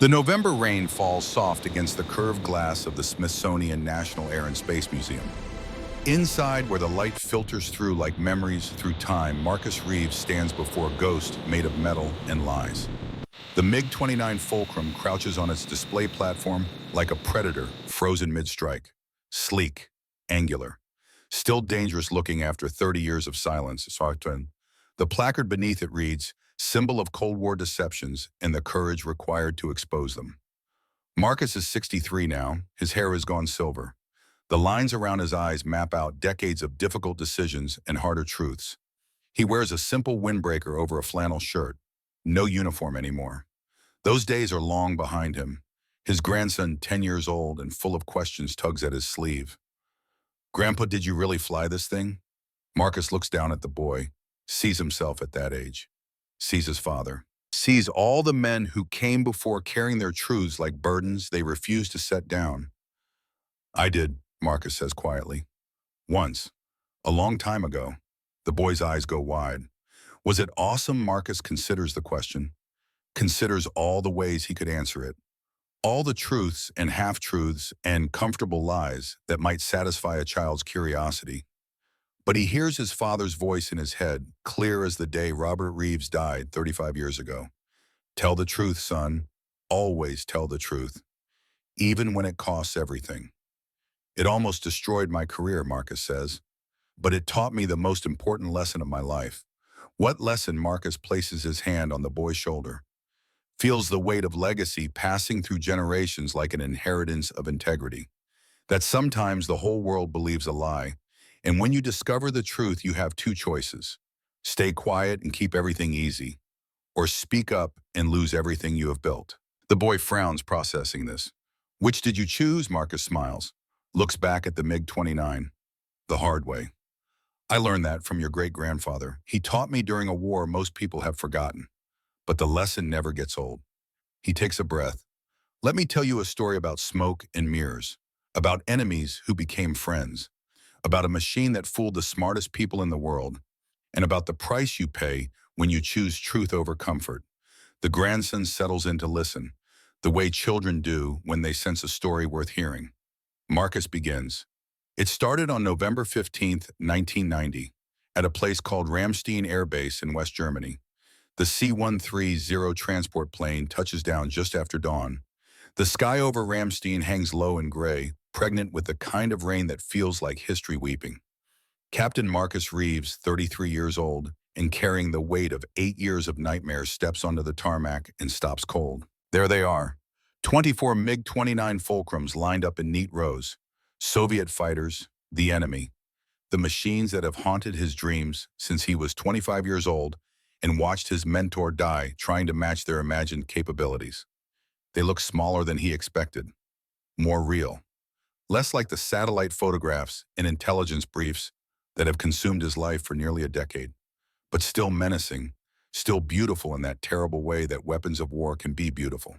The November rain falls soft against the curved glass of the Smithsonian National Air and Space Museum. Inside, where the light filters through like memories through time, Marcus Reeves stands before a ghost made of metal and lies. The MiG-29 Fulcrum crouches on its display platform like a predator frozen mid-strike. Sleek, angular, still dangerous looking after 30 years of silence. The placard beneath it reads, "Symbol of Cold War deceptions and the courage required to expose them." Marcus is 63 now. His hair has gone silver. The lines around his eyes map out decades of difficult decisions and harder truths. He wears a simple windbreaker over a flannel shirt. No uniform anymore. Those days are long behind him. His grandson, 10 years old and full of questions, tugs at his sleeve. "Grandpa, did you really fly this thing?" Marcus looks down at the boy, sees himself at that age, sees his father, sees all the men who came before carrying their truths like burdens they refused to set down. "I did," Marcus says quietly. "Once. A long time ago." The boy's eyes go wide. Was it awesome? Marcus considers the question, considers all the ways he could answer it. All the truths and half-truths and comfortable lies that might satisfy a child's curiosity. But he hears his father's voice in his head, clear as the day Robert Reeves died 35 years ago. "Tell the truth, son. Always tell the truth. Even when it costs everything." "It almost destroyed my career," Marcus says. "But it taught me the most important lesson of my life." What lesson? Marcus places his hand on the boy's shoulder. Feels the weight of legacy passing through generations like an inheritance of integrity. That sometimes the whole world believes a lie. And when you discover the truth, you have two choices. Stay quiet and keep everything easy, or speak up and lose everything you have built. The boy frowns, processing this. "Which did you choose?" Marcus smiles, looks back at the MiG-29. "The hard way. I learned that from your great-grandfather. He taught me during a war most people have forgotten. But the lesson never gets old." He takes a breath. "Let me tell you a story about smoke and mirrors, about enemies who became friends, about a machine that fooled the smartest people in the world, and about the price you pay when you choose truth over comfort." The grandson settles in to listen, the way children do when they sense a story worth hearing. Marcus begins. "It started on November 15th, 1990, at a place called Ramstein Air Base in West Germany. The C-130 transport plane touches down just after dawn. The sky over Ramstein hangs low and gray, pregnant with the kind of rain that feels like history weeping. Captain Marcus Reeves, 33 years old, and carrying the weight of 8 years of nightmares, steps onto the tarmac and stops cold. There they are, 24 MiG-29 Fulcrums lined up in neat rows. Soviet fighters, the enemy. The machines that have haunted his dreams since he was 25 years old and watched his mentor die trying to match their imagined capabilities. They look smaller than he expected, more real, less like the satellite photographs and intelligence briefs that have consumed his life for nearly a decade, but still menacing, still beautiful in that terrible way that weapons of war can be beautiful.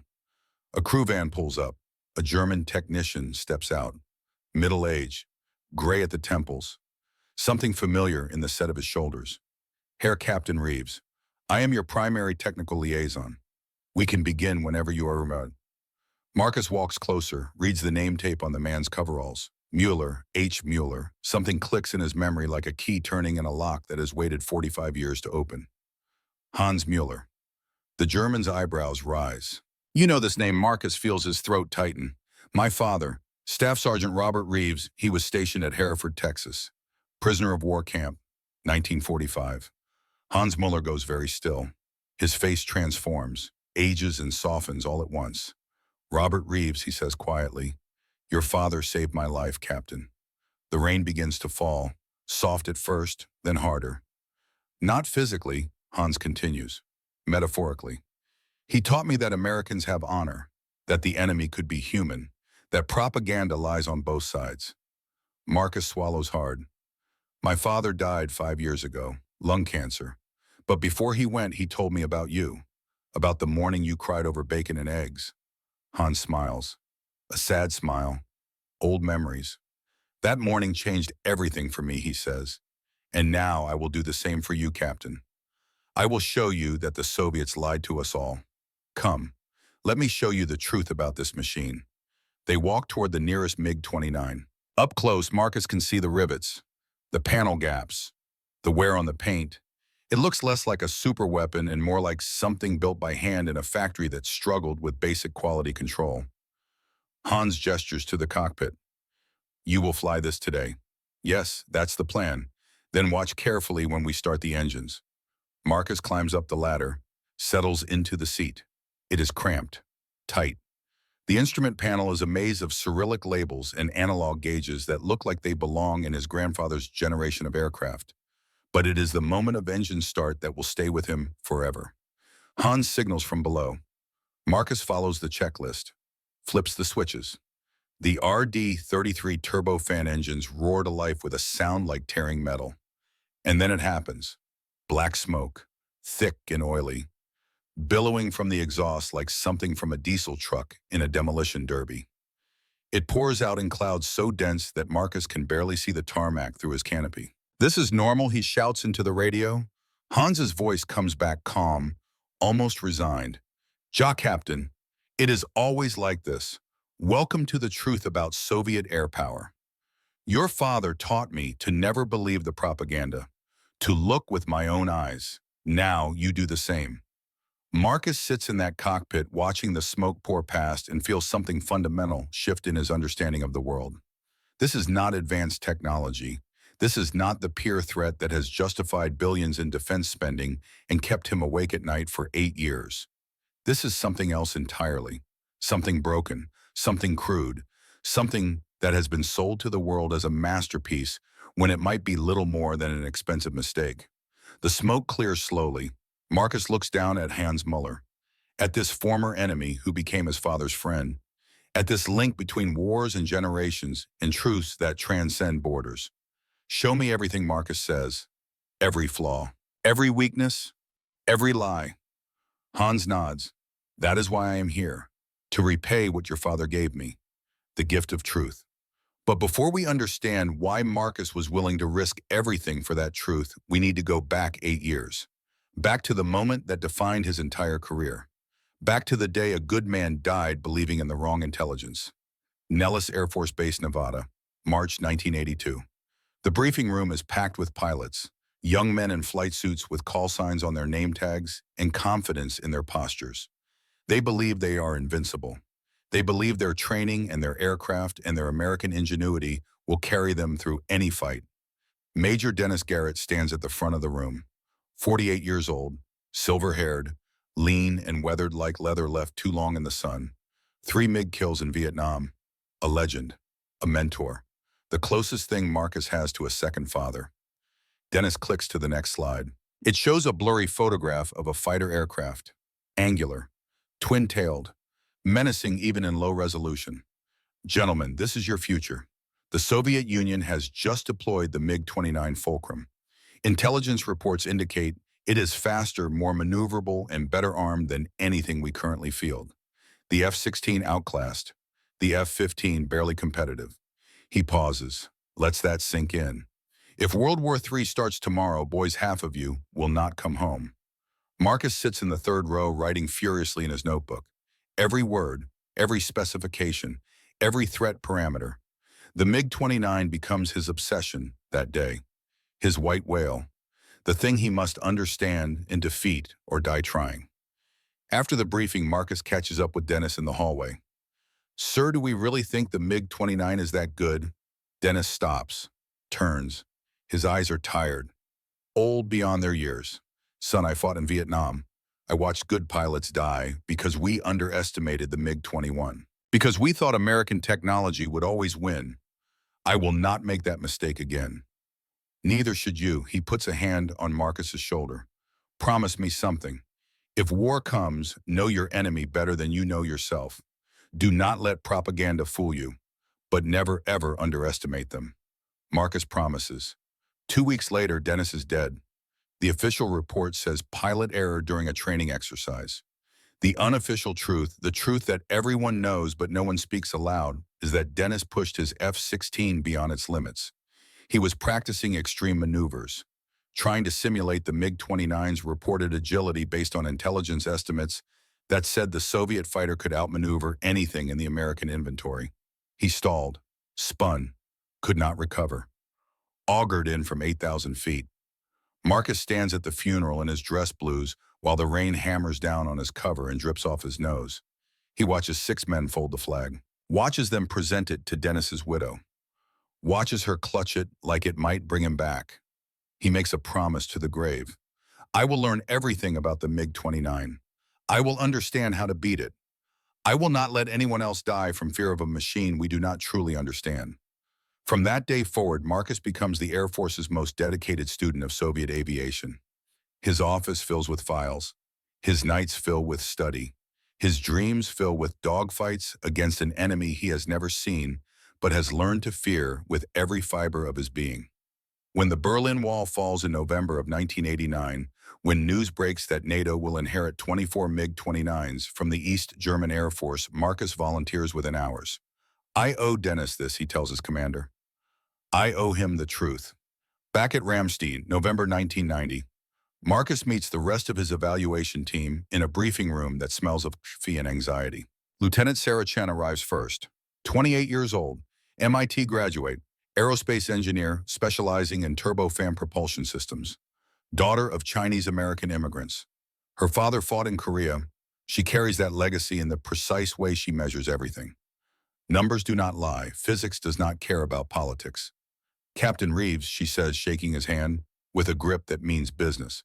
A crew van pulls up. A German technician steps out, middle age, gray at the temples, something familiar in the set of his shoulders. "Herr Captain Reeves, I am your primary technical liaison. We can begin whenever you are remote." Marcus walks closer, reads the name tape on the man's coveralls. Mueller, H. Mueller. Something clicks in his memory like a key turning in a lock that has waited 45 years to open. Hans Mueller. The German's eyebrows rise. "You know this name." Marcus feels his throat tighten. "My father, Staff Sergeant Robert Reeves, he was stationed at Hereford, Texas. Prisoner of war camp, 1945. Hans Mueller goes very still. His face transforms, ages and softens all at once. "Robert Reeves," he says quietly. "Your father saved my life, Captain." The rain begins to fall, soft at first, then harder. "Not physically," Hans continues, "metaphorically. He taught me that Americans have honor, that the enemy could be human, that propaganda lies on both sides." Marcus swallows hard. "My father died 5 years ago, lung cancer. But before he went, he told me about you, about the morning you cried over bacon and eggs." Hans smiles. A sad smile. Old memories. "That morning changed everything for me," he says. "And now I will do the same for you, Captain. I will show you that the Soviets lied to us all. Come, Let me show you the truth about this machine. They walk toward the nearest MiG-29. Up close, Marcus can see the rivets, the panel gaps, the wear on the paint. It looks less like a super weapon and more like something built by hand in a factory that struggled with basic quality control. Hans gestures to the cockpit. You will fly this today. Yes, that's the plan. Then watch carefully when we start the engines. Marcus climbs up the ladder, settles into the seat. It is cramped, tight. The instrument panel is a maze of Cyrillic labels and analog gauges that look like they belong in his grandfather's generation of aircraft. But it is the moment of engine start that will stay with him forever. Hans signals from below. Marcus follows the checklist, flips the switches. The RD-33 turbofan engines roar to life with a sound like tearing metal. And then it happens. Black smoke, thick and oily, billowing from the exhaust like something from a diesel truck in a demolition derby. It pours out in clouds so dense that Marcus can barely see the tarmac through his canopy. This is normal, he shouts into the radio. Hans's voice comes back calm, almost resigned. Ja, Captain, it is always like this. Welcome to the truth about Soviet air power. Your father taught me to never believe the propaganda, to look with my own eyes. Now you do the same. Marcus sits in that cockpit watching the smoke pour past and feels something fundamental shift in his understanding of the world. This is not advanced technology. This is not the peer threat that has justified billions in defense spending and kept him awake at night for 8 years. This is something else entirely. Something broken, something crude, something that has been sold to the world as a masterpiece when it might be little more than an expensive mistake. The smoke clears slowly. Marcus looks down at Hans Muller, at this former enemy who became his father's friend, at this link between wars and generations and truths that transcend borders. Show me everything, Marcus says. Every flaw, every weakness, every lie. Hans nods. That is why I am here, to repay what your father gave me, the gift of truth. But before we understand why Marcus was willing to risk everything for that truth, we need to go back 8 years. Back to the moment that defined his entire career. Back to the day a good man died believing in the wrong intelligence. Nellis Air Force Base, Nevada, March 1982. The briefing room is packed with pilots, young men in flight suits with call signs on their name tags and confidence in their postures. They believe they are invincible. They believe their training and their aircraft and their American ingenuity will carry them through any fight. Major Dennis Garrett stands at the front of the room, 48 years old, silver-haired, lean and weathered like leather left too long in the sun. 3 MiG kills in Vietnam. A legend, a mentor, the closest thing Marcus has to a second father. Dennis clicks to the next slide. It shows a blurry photograph of a fighter aircraft, angular, twin-tailed, menacing even in low resolution. Gentlemen, this is your future. The Soviet Union has just deployed the MiG-29 Fulcrum. Intelligence reports indicate it is faster, more maneuverable, and better armed than anything we currently field. The F-16 outclassed, the F-15 barely competitive. He pauses, lets that sink in. If World War III starts tomorrow, boys, half of you will not come home. Marcus sits in the third row, writing furiously in his notebook. Every word, every specification, every threat parameter. The MiG-29 becomes his obsession that day, his white whale, the thing he must understand and defeat or die trying. After the briefing, Marcus catches up with Dennis in the hallway. Sir, do we really think the MiG-29 is that good? Dennis stops, turns. His eyes are tired, old beyond their years. Son, I fought in Vietnam. I watched good pilots die because we underestimated the MiG-21. Because we thought American technology would always win. I will not make that mistake again. Neither should you. He puts a hand on Marcus's shoulder. Promise me something. If war comes, know your enemy better than you know yourself. Do not let propaganda fool you, but never ever underestimate them. Marcus promises. 2 weeks later, Dennis is dead. The official report says pilot error during a training exercise. The unofficial truth, the truth that everyone knows but no one speaks aloud, is that Dennis pushed his F-16 beyond its limits. He was practicing extreme maneuvers, trying to simulate the MiG-29's reported agility based on intelligence estimates That said, the Soviet fighter could outmaneuver anything in the American inventory. He stalled, spun, could not recover, augured in from 8,000 feet. Marcus stands at the funeral in his dress blues while the rain hammers down on his cover and drips off his nose. He watches 6 men fold the flag, watches them present it to Dennis's widow, watches her clutch it like it might bring him back. He makes a promise to the grave. I will learn everything about the MiG-29. I will understand how to beat it. I will not let anyone else die from fear of a machine we do not truly understand. From that day forward, Marcus becomes the Air Force's most dedicated student of Soviet aviation. His office fills with files. His nights fill with study. His dreams fill with dogfights against an enemy he has never seen, but has learned to fear with every fiber of his being. When the Berlin Wall falls in November of 1989, when news breaks that NATO will inherit 24 MiG-29s from the East German Air Force, Marcus volunteers within hours. I owe Dennis this, he tells his commander. I owe him the truth. Back at Ramstein, November 1990, Marcus meets the rest of his evaluation team in a briefing room that smells of coffee and anxiety. Lieutenant Sarah Chen arrives first. 28 years old, MIT graduate, aerospace engineer specializing in turbofan propulsion systems. Daughter of Chinese-American immigrants. Her father fought in Korea. She carries that legacy in the precise way she measures everything. Numbers do not lie. Physics does not care about politics. Captain Reeves, she says, shaking his hand with a grip that means business.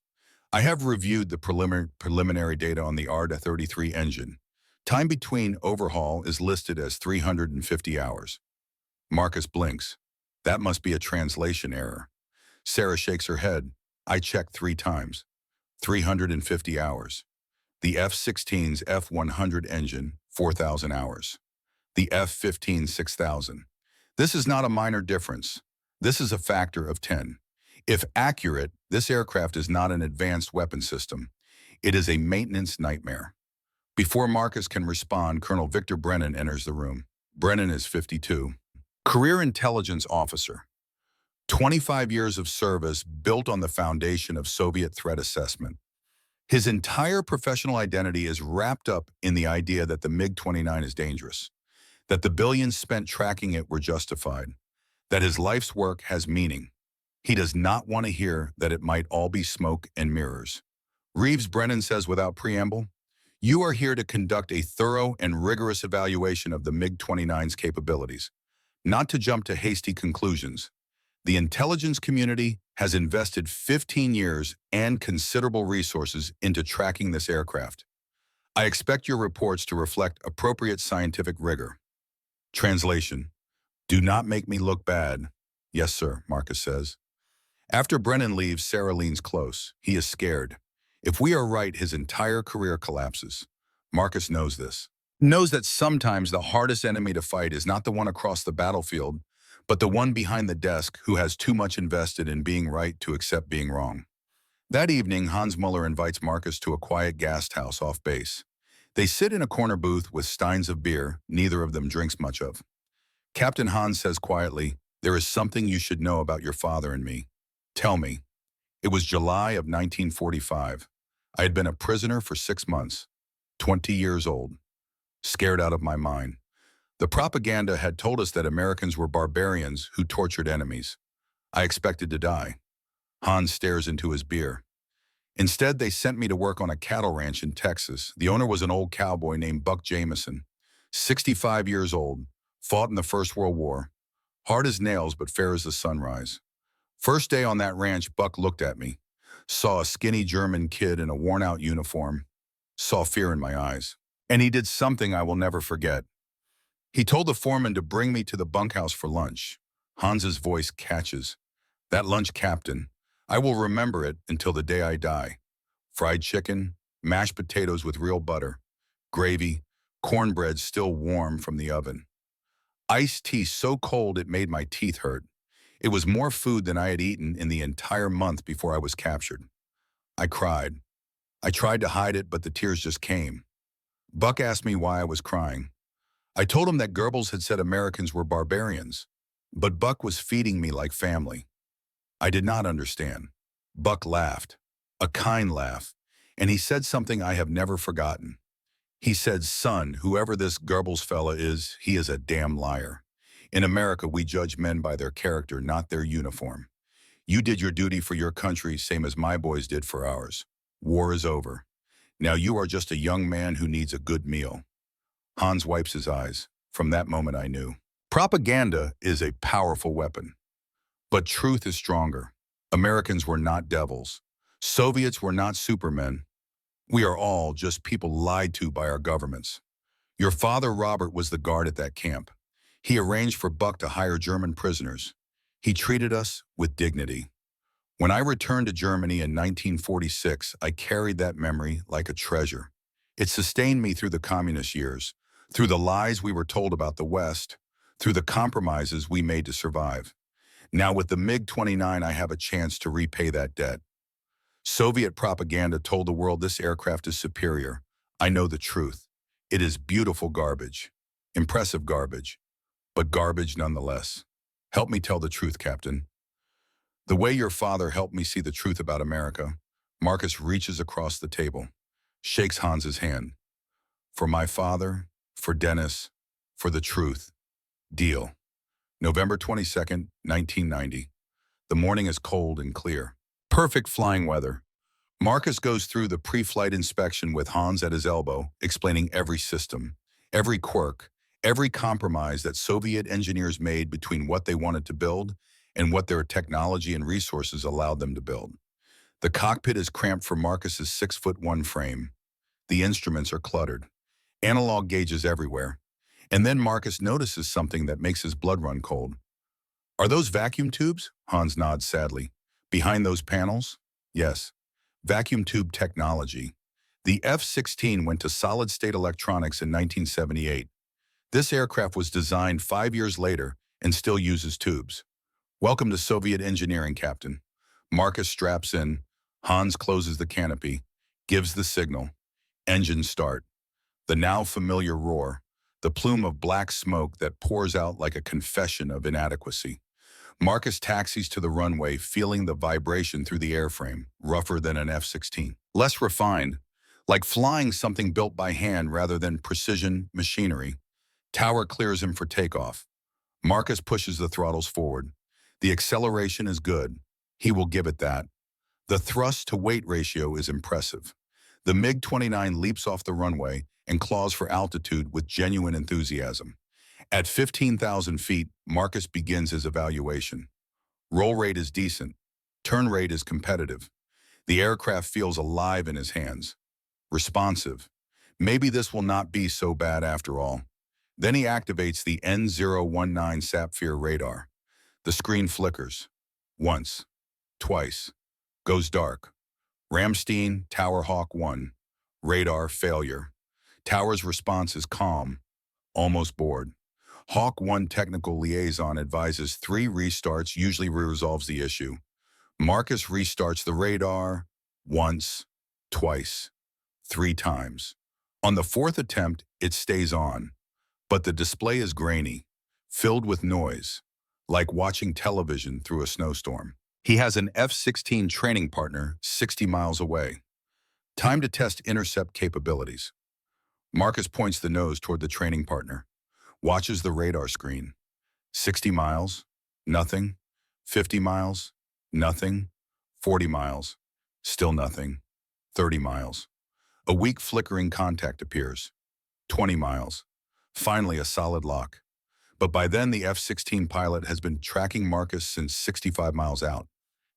I have reviewed the preliminary data on the R-33 engine. Time between overhaul is listed as 350 hours. Marcus blinks. That must be a translation error. Sarah shakes her head. I checked 3 times. 350 hours. The F-16's F-100 engine, 4,000 hours. The F-15, 6,000. This is not a minor difference. This is a factor of 10. If accurate, this aircraft is not an advanced weapon system. It is a maintenance nightmare. Before Marcus can respond, Colonel Victor Brennan enters the room. Brennan is 52. Career intelligence officer. 25 years of service built on the foundation of Soviet threat assessment. His entire professional identity is wrapped up in the idea that the MiG-29 is dangerous, that the billions spent tracking it were justified, that his life's work has meaning. He does not want to hear that it might all be smoke and mirrors. Reeves Brennan says without preamble, you are here to conduct a thorough and rigorous evaluation of the MiG-29's capabilities, not to jump to hasty conclusions. The intelligence community has invested 15 years and considerable resources into tracking this aircraft. I expect your reports to reflect appropriate scientific rigor. Translation: do not make me look bad. Yes, sir, Marcus says. After Brennan leaves, Sarah leans close. He is scared. If we are right, his entire career collapses. Marcus knows this. Knows that sometimes the hardest enemy to fight is not the one across the battlefield, but the one behind the desk who has too much invested in being right to accept being wrong. That evening, Hans Muller invites Marcus to a quiet guest house off base. They sit in a corner booth with steins of beer neither of them drinks much of. Captain Hans says quietly, there is something you should know about your father and me. Tell me. It was July of 1945. I had been a prisoner for 6 months, 20 years old, scared out of my mind. The propaganda had told us that Americans were barbarians who tortured enemies. I expected to die. Hans stares into his beer. Instead, they sent me to work on a cattle ranch in Texas. The owner was an old cowboy named Buck Jameson, 65 years old, fought in the First World War. Hard as nails, but fair as the sunrise. First day on that ranch, Buck looked at me, saw a skinny German kid in a worn-out uniform, saw fear in my eyes. And he did something I will never forget. He told the foreman to bring me to the bunkhouse for lunch. Hans's voice catches. That lunch, Captain, I will remember it until the day I die. Fried chicken, mashed potatoes with real butter, gravy, cornbread still warm from the oven. Iced tea so cold it made my teeth hurt. It was more food than I had eaten in the entire month before I was captured. I cried. I tried to hide it, but the tears just came. Buck asked me why I was crying. I told him that Goebbels had said Americans were barbarians, but Buck was feeding me like family. I did not understand. Buck laughed, a kind laugh, and he said something I have never forgotten. He said, "Son, whoever this Goebbels fella is, he is a damn liar. In America, we judge men by their character, not their uniform. You did your duty for your country, same as my boys did for ours. War is over. Now you are just a young man who needs a good meal." Hans wipes his eyes. From that moment I knew. Propaganda is a powerful weapon, but truth is stronger. Americans were not devils. Soviets were not supermen. We are all just people lied to by our governments. Your father, Robert, was the guard at that camp. He arranged for Buck to hire German prisoners. He treated us with dignity. When I returned to Germany in 1946, I carried that memory like a treasure. It sustained me through the communist years, through the lies we were told about the West, through the compromises we made to survive. Now with the MiG-29, I have a chance to repay that debt. Soviet propaganda told the world this aircraft is superior. I know the truth. It is beautiful garbage, impressive garbage, but garbage nonetheless. Help me tell the truth, Captain. The way your father helped me see the truth about America. Marcus reaches across the table, shakes Hans's hand. For my father, for Dennis, for the truth. Deal. November 22nd, 1990. The morning is cold and clear. Perfect flying weather. Marcus goes through the pre-flight inspection with Hans at his elbow, explaining every system, every quirk, every compromise that Soviet engineers made between what they wanted to build and what their technology and resources allowed them to build. The cockpit is cramped for Marcus's 6'1" frame. The instruments are cluttered. Analog gauges everywhere. And then Marcus notices something that makes his blood run cold. "Are those vacuum tubes?" Hans nods sadly. "Behind those panels?" "Yes. Vacuum tube technology. The F-16 went to solid-state electronics in 1978. This aircraft was designed 5 years later and still uses tubes. Welcome to Soviet engineering, Captain." Marcus straps in. Hans closes the canopy, gives the signal. Engines start. The now familiar roar, the plume of black smoke that pours out like a confession of inadequacy. Marcus taxis to the runway, feeling the vibration through the airframe, rougher than an F-16. Less refined, like flying something built by hand rather than precision machinery. Tower clears him for takeoff. Marcus pushes the throttles forward. The acceleration is good. He will give it that. The thrust-to-weight ratio is impressive. The MiG-29 leaps off the runway and claws for altitude with genuine enthusiasm. At 15,000 feet, Marcus begins his evaluation. Roll rate is decent. Turn rate is competitive. The aircraft feels alive in his hands. Responsive. Maybe this will not be so bad after all. Then he activates the N019 Sapphire radar. The screen flickers. Once. Twice. Goes dark. Ramstein, Tower Hawk 1. Radar failure. Tower's response is calm. Almost bored. Hawk 1 technical liaison advises 3 restarts usually resolves the issue. Marcus restarts the radar once, twice, 3 times. On the 4th attempt, it stays on, but the display is grainy, filled with noise, like watching television through a snowstorm. He has an F-16 training partner 60 miles away. Time to test intercept capabilities. Marcus points the nose toward the training partner. Watches the radar screen. 60 miles, nothing. 50 miles, nothing. 40 miles, still nothing. 30 miles. A weak flickering contact appears. 20 miles. Finally, a solid lock. But by then, the F-16 pilot has been tracking Marcus since 65 miles out,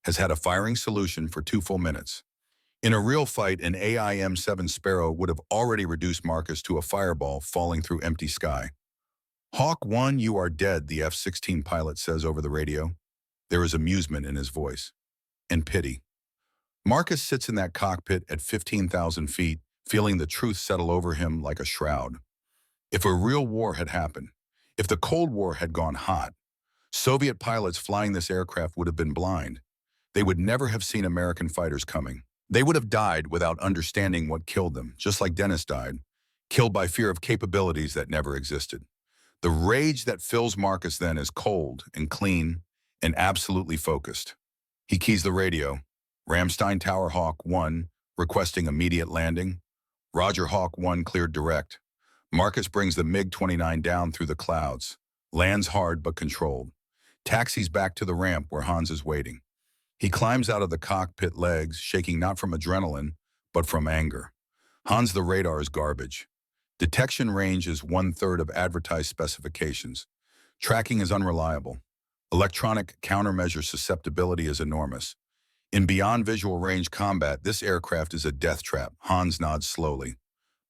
has had a firing solution for 2 full minutes. In a real fight, an AIM-7 Sparrow would have already reduced Marcus to a fireball falling through empty sky. "Hawk 1, you are dead," the F-16 pilot says over the radio. There is amusement in his voice. And pity. Marcus sits in that cockpit at 15,000 feet, feeling the truth settle over him like a shroud. If a real war had happened, if the Cold War had gone hot, Soviet pilots flying this aircraft would have been blind. They would never have seen American fighters coming. They would have died without understanding what killed them, just like Dennis died, killed by fear of capabilities that never existed. The rage that fills Marcus then is cold and clean and absolutely focused. He keys the radio. Ramstein Tower Hawk 1, requesting immediate landing. Roger Hawk 1 cleared direct. Marcus brings the MiG-29 down through the clouds. Lands hard but controlled. Taxis back to the ramp where Hans is waiting. He climbs out of the cockpit legs, shaking not from adrenaline, but from anger. Hans, the radar is garbage. Detection range is 1/3 of advertised specifications. Tracking is unreliable. Electronic countermeasure susceptibility is enormous. In beyond visual range combat, this aircraft is a death trap. Hans nods slowly.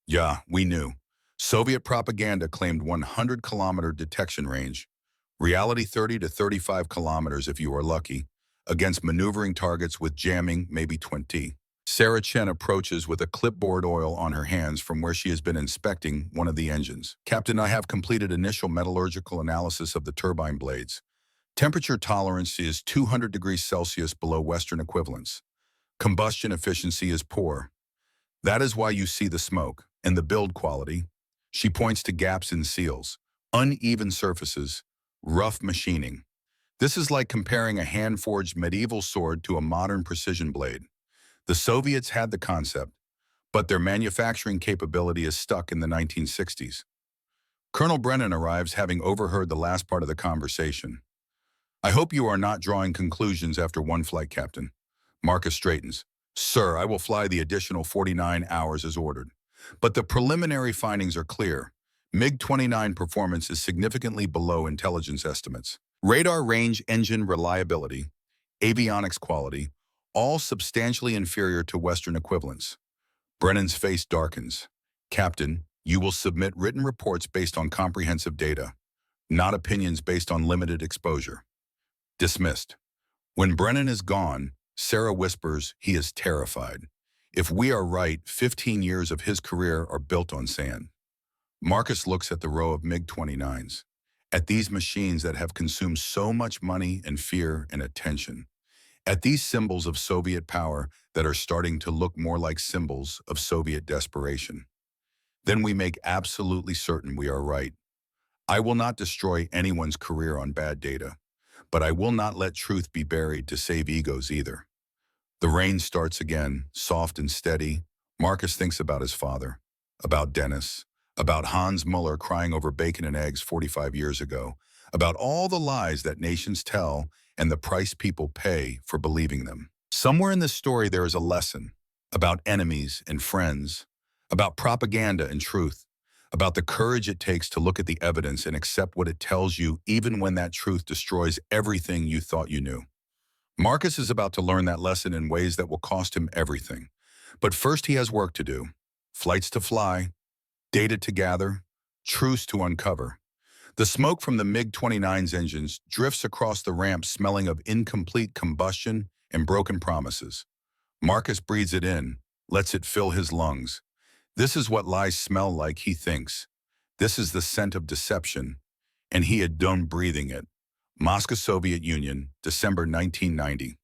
Yeah, we knew. Soviet propaganda claimed 100-kilometer detection range. Reality 30 to 35 kilometers if you are lucky. Against maneuvering targets with jamming, maybe 20. Sarah Chen approaches with a clipboard oil on her hands from where she has been inspecting one of the engines. Captain, I have completed initial metallurgical analysis of the turbine blades. Temperature tolerance is 200 degrees Celsius below Western equivalents. Combustion efficiency is poor. That is why you see the smoke. And the build quality. She points to gaps in seals, uneven surfaces, rough machining. This is like comparing a hand-forged medieval sword to a modern precision blade. The Soviets had the concept, but their manufacturing capability is stuck in the 1960s. Colonel Brennan arrives, having overheard the last part of the conversation. I hope you are not drawing conclusions after one flight, Captain. Marcus straightens. Sir, I will fly the additional 49 hours as ordered. But the preliminary findings are clear. MiG-29 performance is significantly below intelligence estimates. Radar range, engine reliability, avionics quality, all substantially inferior to Western equivalents. Brennan's face darkens. Captain, you will submit written reports based on comprehensive data, not opinions based on limited exposure. Dismissed. When Brennan is gone, Sarah whispers he is terrified. If we are right, 15 years of his career are built on sand. Marcus looks at the row of MiG-29s, at these machines that have consumed so much money and fear and attention, at these symbols of Soviet power that are starting to look more like symbols of Soviet desperation. Then we make absolutely certain we are right. I will not destroy anyone's career on bad data, but I will not let truth be buried to save egos either. The rain starts again, soft and steady. Marcus thinks about his father, about Dennis, about Hans Muller crying over bacon and eggs 45 years ago, about all the lies that nations tell and the price people pay for believing them. Somewhere in this story there is a lesson about enemies and friends, about propaganda and truth, about the courage it takes to look at the evidence and accept what it tells you even when that truth destroys everything you thought you knew. Marcus is about to learn that lesson in ways that will cost him everything. But first he has work to do. Flights to fly, data to gather, truths to uncover. The smoke from the MiG-29's engines drifts across the ramp smelling of incomplete combustion and broken promises. Marcus breathes it in, lets it fill his lungs. This is what lies smell like, he thinks. This is the scent of deception, and he had done breathing it. Moscow, Soviet Union, December 1990.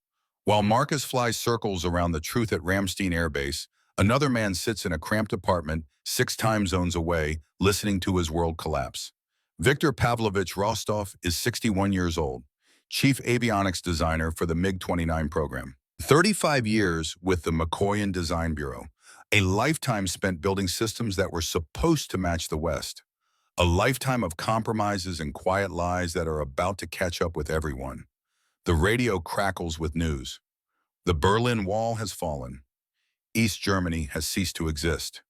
While Marcus flies circles around the truth at Ramstein Air Base, another man sits in a cramped apartment 6 time zones away, listening to his world collapse. Viktor Pavlovich Rostov is 61 years old, chief avionics designer for the MiG-29 program. 35 years with the Mikoyan Design Bureau, a lifetime spent building systems that were supposed to match the West. A lifetime of compromises and quiet lies that are about to catch up with everyone. The radio crackles with news. The Berlin Wall has fallen. East Germany has ceased to exist.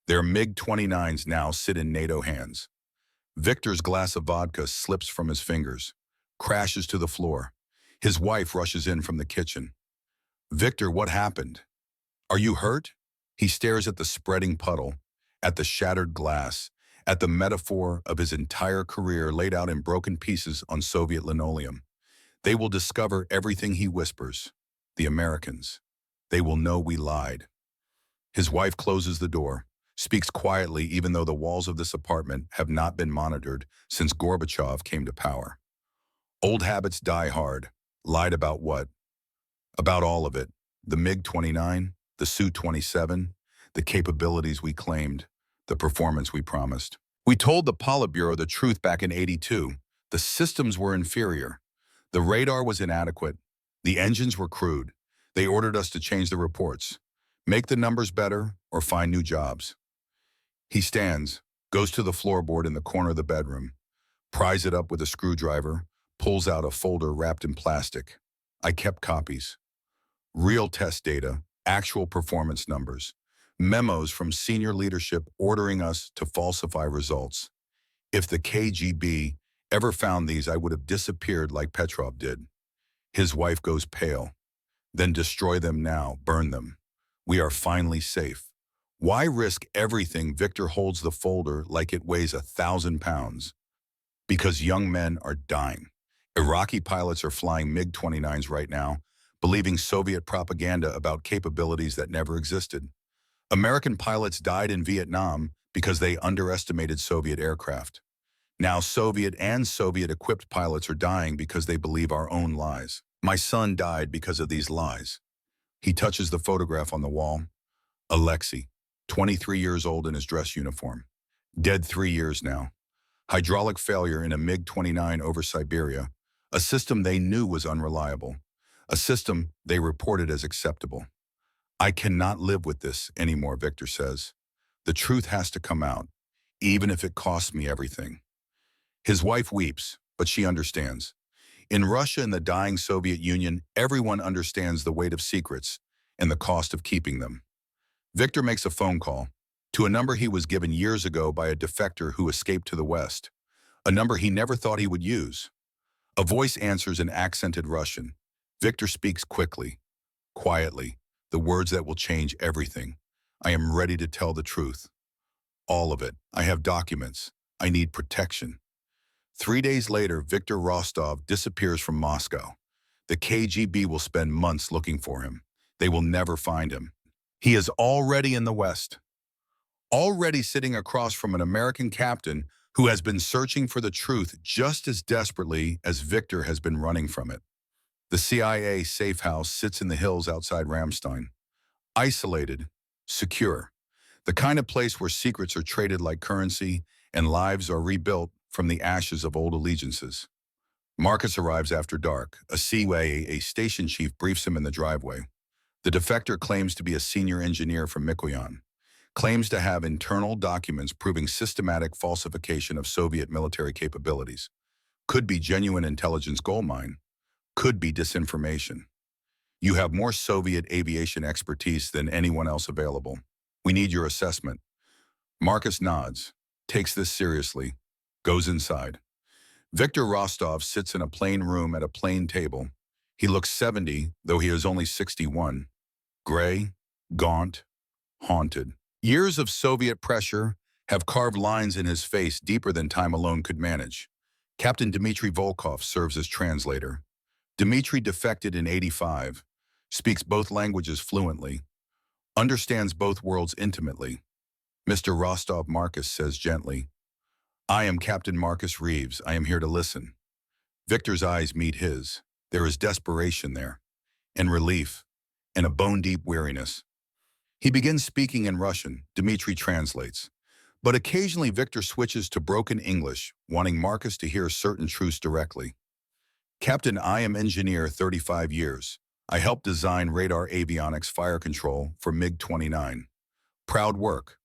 Their MiG-29s now sit in NATO hands. Victor's glass of vodka slips from his fingers, crashes to the floor. His wife rushes in from the kitchen. Victor, what happened? Are you hurt? He stares at the spreading puddle, at the shattered glass, at the metaphor of his entire career laid out in broken pieces on Soviet linoleum. They will discover everything he whispers. The Americans. They will know we lied. His wife closes the door, speaks quietly even though the walls of this apartment have not been monitored since Gorbachev came to power. Old habits die hard. Lied about what? About all of it. The MiG-29, the Su-27, the capabilities we claimed, the performance we promised. We told the Politburo the truth back in '82. The systems were inferior. The radar was inadequate. The engines were crude. They ordered us to change the reports, make the numbers better, or find new jobs. He stands, goes to the floorboard in the corner of the bedroom, pries it up with a screwdriver, pulls out a folder wrapped in plastic. I kept copies. Real test data, actual performance numbers, memos from senior leadership ordering us to falsify results. If the KGB ever found these, I would have disappeared like Petrov did. His wife goes pale. Then destroy them now, burn them. We are finally safe. Why risk everything? Victor holds the folder like it weighs 1,000 pounds. Because young men are dying. Iraqi pilots are flying MiG-29s right now, believing Soviet propaganda about capabilities that never existed. American pilots died in Vietnam because they underestimated Soviet aircraft. Now Soviet and Soviet-equipped pilots are dying because they believe our own lies. My son died because of these lies. He touches the photograph on the wall. Alexei, 23 years old in his dress uniform. Dead 3 years now. Hydraulic failure in a MiG-29 over Siberia, a system they knew was unreliable, a system they reported as acceptable. I cannot live with this anymore, Victor says. The truth has to come out, even if it costs me everything. His wife weeps, but she understands. In Russia and the dying Soviet Union, everyone understands the weight of secrets and the cost of keeping them. Victor makes a phone call to a number he was given years ago by a defector who escaped to the West, a number he never thought he would use. A voice answers in accented Russian. Victor speaks quickly, quietly, the words that will change everything. I am ready to tell the truth. All of it. I have documents. I need protection. 3 days later, Viktor Rostov disappears from Moscow. The KGB will spend months looking for him. They will never find him. He is already in the West, already sitting across from an American captain who has been searching for the truth just as desperately as Victor has been running from it. The CIA safe house sits in the hills outside Ramstein, isolated, secure, the kind of place where secrets are traded like currency and lives are rebuilt from the ashes of old allegiances. Marcus arrives after dark. A CIA station chief briefs him in the driveway. The defector claims to be a senior engineer from Mikoyan, claims to have internal documents proving systematic falsification of Soviet military capabilities. Could be genuine intelligence goldmine, could be disinformation. You have more Soviet aviation expertise than anyone else available. We need your assessment. Marcus nods, takes this seriously, goes inside. Viktor Rostov sits in a plain room at a plain table. He looks 70, though he is only 61. Gray, gaunt, haunted. Years of Soviet pressure have carved lines in his face deeper than time alone could manage. Captain Dmitry Volkov serves as translator. Dmitry defected in '85, speaks both languages fluently, understands both worlds intimately. Mr. Rostov, Marcus says gently, I am Captain Marcus Reeves. I am here to listen. Victor's eyes meet his. There is desperation there, and relief, and a bone-deep weariness. He begins speaking in Russian. Dmitry translates. But occasionally Victor switches to broken English, wanting Marcus to hear certain truths directly. Captain, I am engineer 35 years. I helped design radar avionics fire control for MiG-29. Proud work.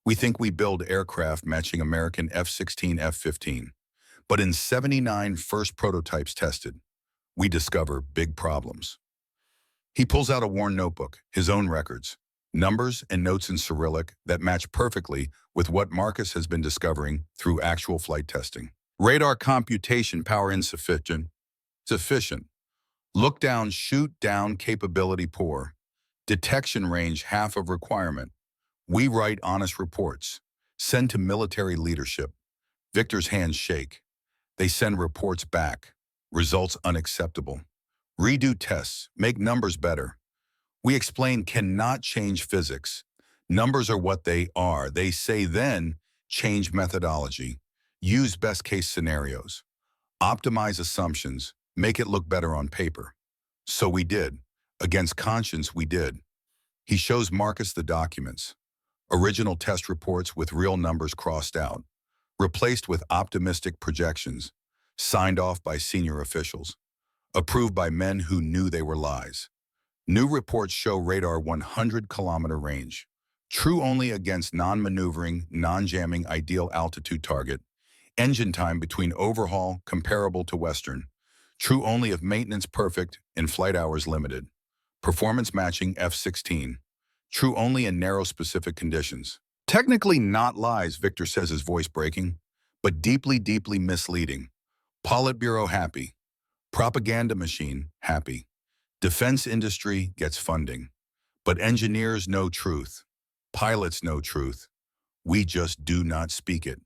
We think we build aircraft matching American F-16, F-15. But in 79 first prototypes tested, we discover big problems. He pulls out a worn notebook, his own records, numbers and notes in Cyrillic that match perfectly with what Marcus has been discovering through actual flight testing. Radar computation power insufficient. Sufficient. Look down, shoot down capability poor. Detection range half of requirement. We write honest reports. Send to military leadership. Victor's hands shake. They send reports back. Results unacceptable. Redo tests. Make numbers better. We explain cannot change physics. Numbers are what they are. They say then change methodology. Use best case scenarios. Optimize assumptions. Make it look better on paper. So we did. Against conscience, we did. He shows Marcus the documents. Original test reports with real numbers crossed out, replaced with optimistic projections, signed off by senior officials, approved by men who knew they were lies. New reports show radar 100-kilometer range, True only against non-maneuvering, non-jamming ideal altitude target. Engine time between overhaul comparable to Western. True only if maintenance perfect and flight hours limited. Performance matching F-16. True only in narrow specific conditions. Technically not lies, Victor says, his voice breaking, but deeply, deeply misleading. Politburo happy. Propaganda machine happy. Defense industry gets funding. But engineers know truth. Pilots know truth. We just do not speak it.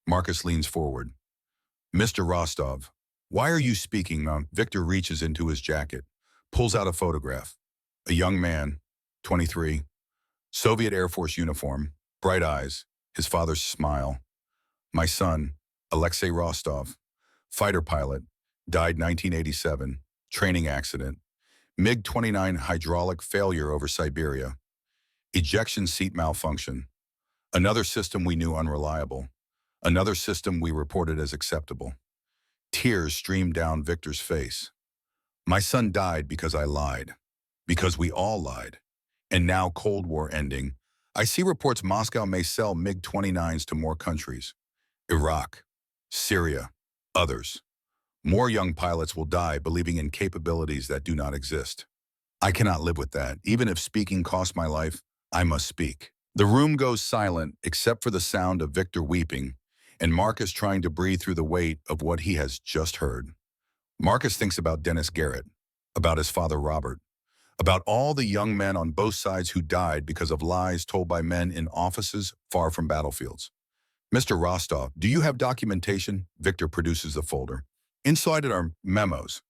Marcus leans forward. Mr. Rostov, why are you speaking now? Victor reaches into his jacket, pulls out a photograph. A young man, 23, Soviet Air Force uniform, bright eyes, his father's smile. My son, Alexei Rostov, fighter pilot, died 1987, training accident, MiG-29 hydraulic failure over Siberia, ejection seat malfunction, another system we knew unreliable, another system we reported as acceptable. Tears streamed down Victor's face. My son died because I lied, because we all lied. And now Cold War ending, I see reports Moscow may sell MiG-29s to more countries. Iraq, Syria, others. More young pilots will die believing in capabilities that do not exist. I cannot live with that. Even if speaking costs my life, I must speak. The room goes silent except for the sound of Victor weeping and Marcus trying to breathe through the weight of what he has just heard. Marcus thinks about Dennis Garrett, about his father Robert, about all the young men on both sides who died because of lies told by men in offices far from battlefields. Mr. Rostov, do you have documentation? Victor produces the folder. Inside it are memos,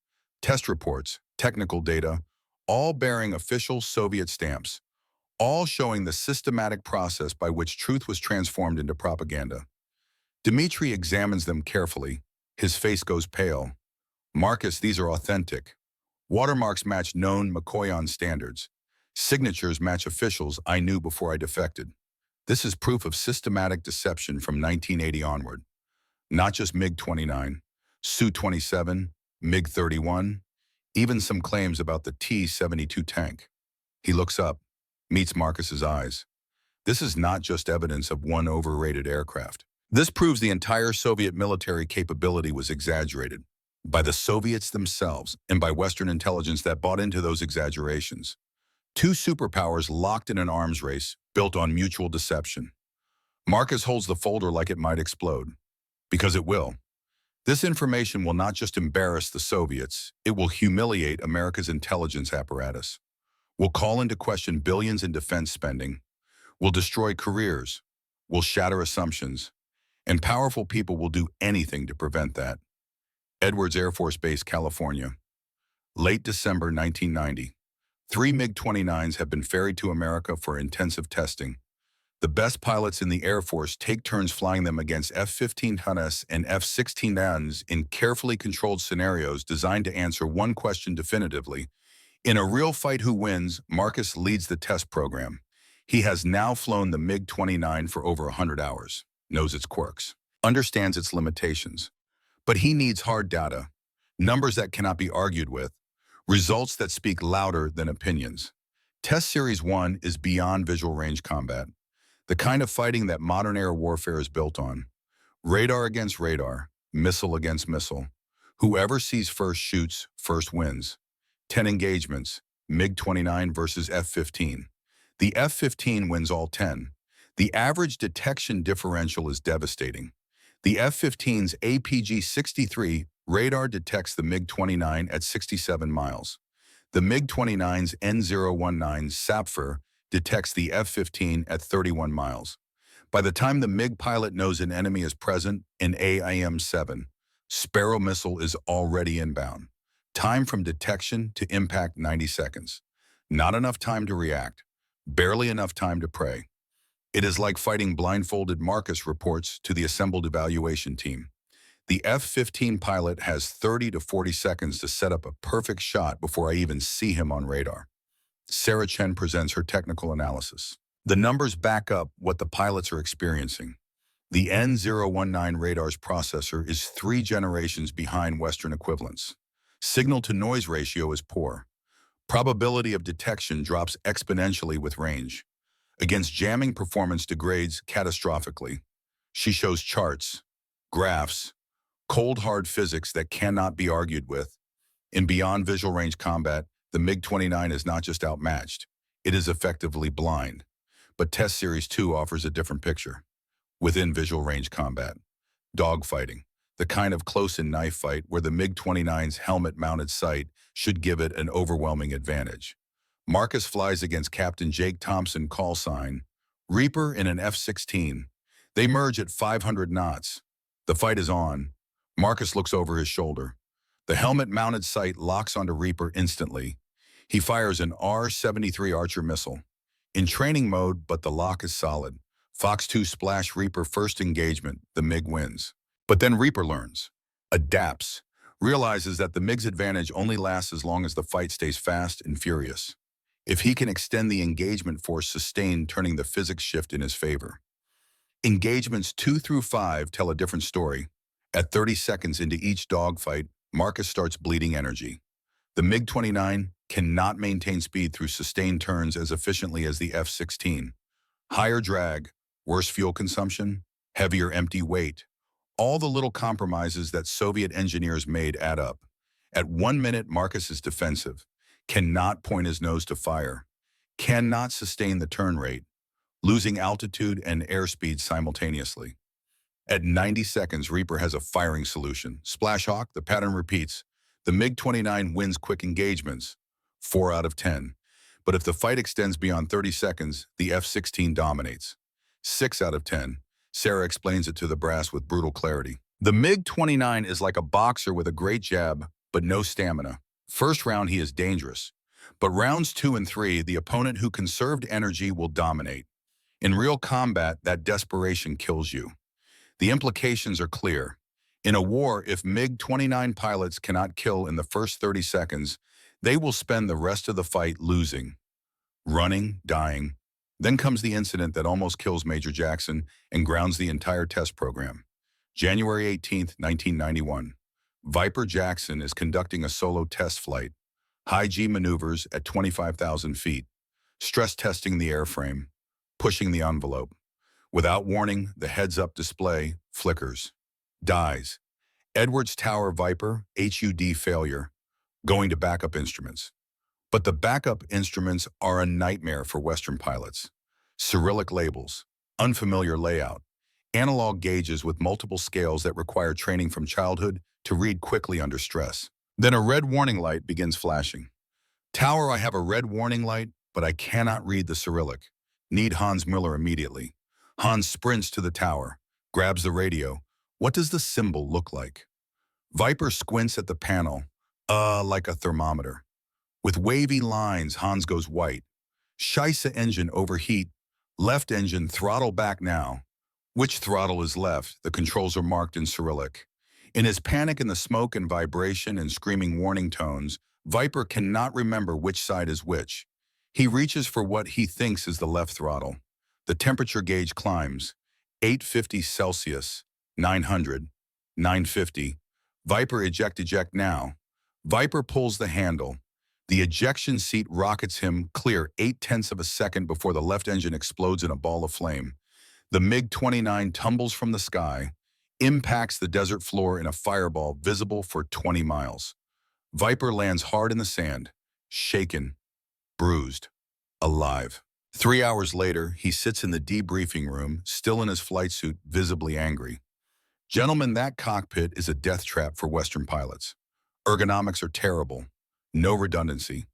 test reports, technical data, all bearing official Soviet stamps, all showing the systematic process by which truth was transformed into propaganda. Dmitri examines them carefully. His face goes pale. Marcus, these are authentic. Watermarks match known Mikoyan standards. Signatures match officials I knew before I defected. This is proof of systematic deception from 1980 onward. Not just MiG-29, Su-27, MiG-31, even some claims about the T-72 tank. He looks up, meets Marcus's eyes. This is not just evidence of one overrated aircraft. This proves the entire Soviet military capability was exaggerated by the Soviets themselves and by Western intelligence that bought into those exaggerations. Two superpowers locked in an arms race built on mutual deception. Marcus holds the folder like it might explode. Because it will. This information will not just embarrass the Soviets, it will humiliate America's intelligence apparatus, will call into question billions in defense spending, will destroy careers, will shatter assumptions, and powerful people will do anything to prevent that. Edwards Air Force Base, California. Late December 1990. 3 MiG-29s have been ferried to America for intensive testing. The best pilots in the Air Force take turns flying them against F-15s and F-16s in carefully controlled scenarios designed to answer one question definitively. In a real fight, who wins, Marcus leads the test program. He has now flown the MiG-29 for over 100 hours, knows its quirks, understands its limitations. But he needs hard data, numbers that cannot be argued with, results that speak louder than opinions. Test Series 1 is beyond visual range combat, the kind of fighting that modern air warfare is built on. Radar against radar, missile against missile. Whoever sees first shoots, first wins. 10 engagements, MiG-29 versus F-15. The F-15 wins all 10. The average detection differential is devastating. The F-15's APG-63 radar detects the MiG-29 at 67 miles. The MiG-29's N019 Sapphire detects the F-15 at 31 miles. By the time the MiG pilot knows an enemy is present, an AIM-7 Sparrow missile is already inbound. Time from detection to impact 90 seconds. Not enough time to react. Barely enough time to pray. It is like fighting blindfolded, Marcus reports to the assembled evaluation team. The F-15 pilot has 30 to 40 seconds to set up a perfect shot before I even see him on radar. Sarah Chen presents her technical analysis. The numbers back up what the pilots are experiencing. The N019 radar's processor is 3 generations behind Western equivalents. Signal-to-noise ratio is poor. Probability of detection drops exponentially with range. Against jamming, performance degrades catastrophically. She shows charts, graphs, cold hard physics that cannot be argued with. In beyond visual range combat, the MiG-29 is not just outmatched, it is effectively blind. But Test Series 2 offers a different picture. Within visual range combat, dogfighting, the kind of close-in knife fight where the MiG-29's helmet-mounted sight should give it an overwhelming advantage. Marcus flies against Captain Jake Thompson, call sign Reaper, in an F-16. They merge at 500 knots. The fight is on. Marcus looks over his shoulder. The helmet-mounted sight locks onto Reaper instantly. He fires an R-73 Archer missile. In training mode, but the lock is solid. Fox 2 splash Reaper first engagement, the MiG wins. But then Reaper learns, adapts, realizes that the MiG's advantage only lasts as long as the fight stays fast and furious. If he can extend the engagement force sustained, turning the physics shift in his favor. Engagements 2 through 5 tell a different story. At 30 seconds into each dogfight, Marcus starts bleeding energy. The MiG-29 cannot maintain speed through sustained turns as efficiently as the F-16. Higher drag, worse fuel consumption, heavier empty weight. All the little compromises that Soviet engineers made add up. At 1 minute, Marcus is defensive, cannot point his nose to fire, cannot sustain the turn rate, losing altitude and airspeed simultaneously. At 90 seconds, Reaper has a firing solution. Splash Hawk, the pattern repeats. The MiG-29 wins quick engagements, 4 out of 10. But if the fight extends beyond 30 seconds, the F-16 dominates, 6 out of 10. Sarah explains it to the brass with brutal clarity. The MiG-29 is like a boxer with a great jab, but no stamina. First round, he is dangerous. But rounds 2 and 3, the opponent who conserved energy will dominate. In real combat, that desperation kills you. The implications are clear. In a war, if MiG-29 pilots cannot kill in the first 30 seconds, they will spend the rest of the fight losing, running, dying. Then comes the incident that almost kills Major Jackson and grounds the entire test program. January 18, 1991. Viper Jackson is conducting a solo test flight, high-G maneuvers at 25,000 feet, stress testing the airframe, pushing the envelope. Without warning, the heads-up display flickers, dies. Edwards Tower Viper, HUD failure, going to backup instruments. But the backup instruments are a nightmare for Western pilots. Cyrillic labels, unfamiliar layout, analog gauges with multiple scales that require training from childhood to read quickly under stress. Then a red warning light begins flashing. Tower, I have a red warning light, but I cannot read the Cyrillic. Need Hans Müller immediately. Hans sprints to the tower, grabs the radio. What does the symbol look like? Viper squints at the panel, like a thermometer. With wavy lines, Hans goes white. Scheisse engine overheat. Left engine throttle back now. Which throttle is left? The controls are marked in Cyrillic. In his panic and the smoke and vibration and screaming warning tones, Viper cannot remember which side is which. He reaches for what he thinks is the left throttle. The temperature gauge climbs, 850 Celsius, 900, 950. Viper eject now. Viper pulls the handle. The ejection seat rockets him clear 0.8 of a second before the left engine explodes in a ball of flame. The MiG-29 tumbles from the sky, impacts the desert floor in a fireball visible for 20 miles. Viper lands hard in the sand, shaken, bruised, alive. 3 hours later, he sits in the debriefing room, still in his flight suit, visibly angry. Gentlemen, that cockpit is a death trap for Western pilots. Ergonomics are terrible. No redundancy.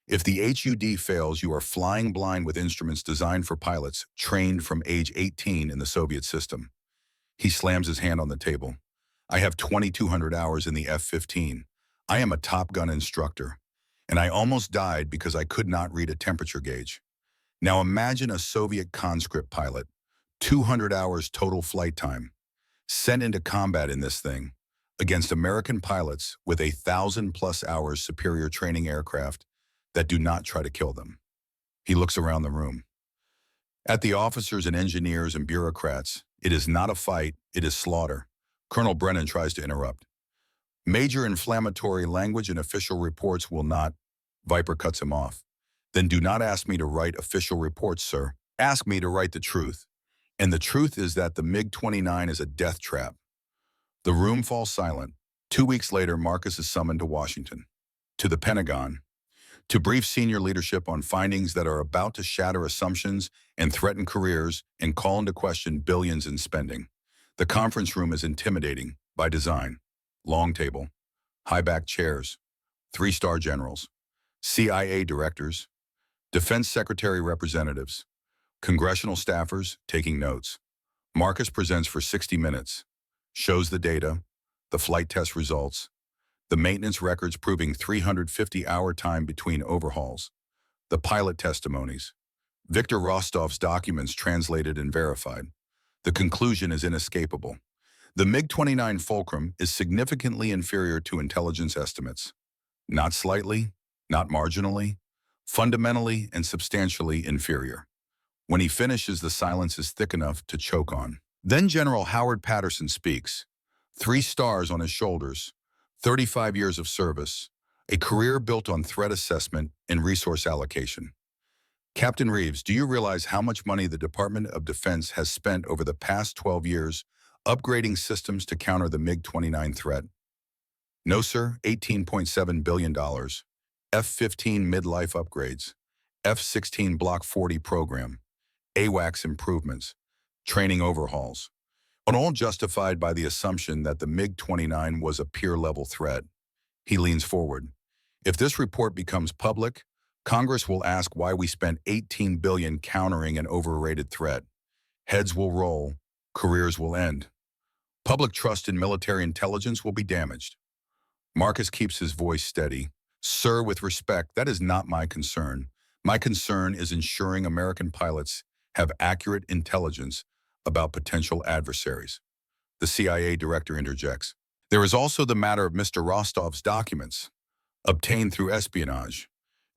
If the HUD fails, you are flying blind with instruments designed for pilots trained from age 18 in the Soviet system. He slams his hand on the table. I have 2,200 hours in the F-15. I am a Top Gun instructor, and I almost died because I could not read a temperature gauge. Now imagine a Soviet conscript pilot, 200 hours total flight time, sent into combat in this thing, against American pilots with 1,000+ hours superior training aircraft that do not try to kill them. He looks around the room. At the officers and engineers and bureaucrats, it is not a fight, it is slaughter. Colonel Brennan tries to interrupt. Major inflammatory language in official reports will not. Viper cuts him off. Then do not ask me to write official reports, sir. Ask me to write the truth. And the truth is that the MiG-29 is a death trap. The room falls silent. 2 weeks later, Marcus is summoned to Washington, to the Pentagon, to brief senior leadership on findings that are about to shatter assumptions and threaten careers and call into question billions in spending. The conference room is intimidating by design. Long table, high-backed chairs, 3-star generals, CIA directors, defense secretary representatives, congressional staffers taking notes. Marcus presents for 60 minutes, shows the data, the flight test results, the maintenance records proving 350-hour time between overhauls, the pilot testimonies, Victor Rostov's documents translated and verified. The conclusion is inescapable. The MiG-29 Fulcrum is significantly inferior to intelligence estimates. Not slightly, not marginally, fundamentally and substantially inferior. When he finishes, the silence is thick enough to choke on. Then General Howard Patterson speaks. 3 stars on his shoulders, 35 years of service, a career built on threat assessment and resource allocation. Captain Reeves, do you realize how much money the Department of Defense has spent over the past 12 years upgrading systems to counter the MiG-29 threat? No, sir, $18.7 billion. F-15 midlife upgrades, F-16 Block 40 program, AWACS improvements, training overhauls, and all justified by the assumption that the MiG-29 was a peer-level threat. He leans forward. If this report becomes public, Congress will ask why we spent $18 billion countering an overrated threat. Heads will roll, careers will end. Public trust in military intelligence will be damaged. Marcus keeps his voice steady. Sir, with respect, that is not my concern. My concern is ensuring American pilots have accurate intelligence about potential adversaries. The CIA director interjects. There is also the matter of Mr. Rostov's documents, obtained through espionage.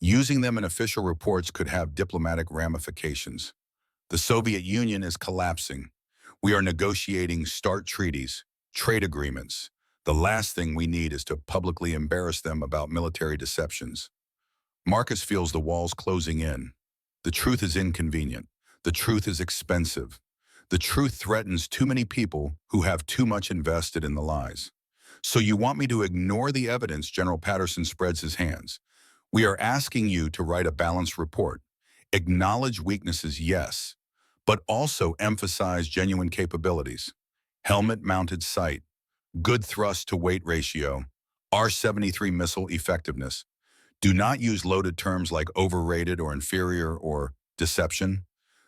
Using them in official reports could have diplomatic ramifications. The Soviet Union is collapsing. We are negotiating START treaties, trade agreements. The last thing we need is to publicly embarrass them about military deceptions. Marcus feels the walls closing in. The truth is inconvenient. The truth is expensive. The truth threatens too many people who have too much invested in the lies. So you want me to ignore the evidence? General Patterson spreads his hands. We are asking you to write a balanced report. Acknowledge weaknesses, yes, but also emphasize genuine capabilities. Helmet-mounted sight, good thrust-to-weight ratio, R-73 missile effectiveness. Do not use loaded terms like overrated or inferior or deception.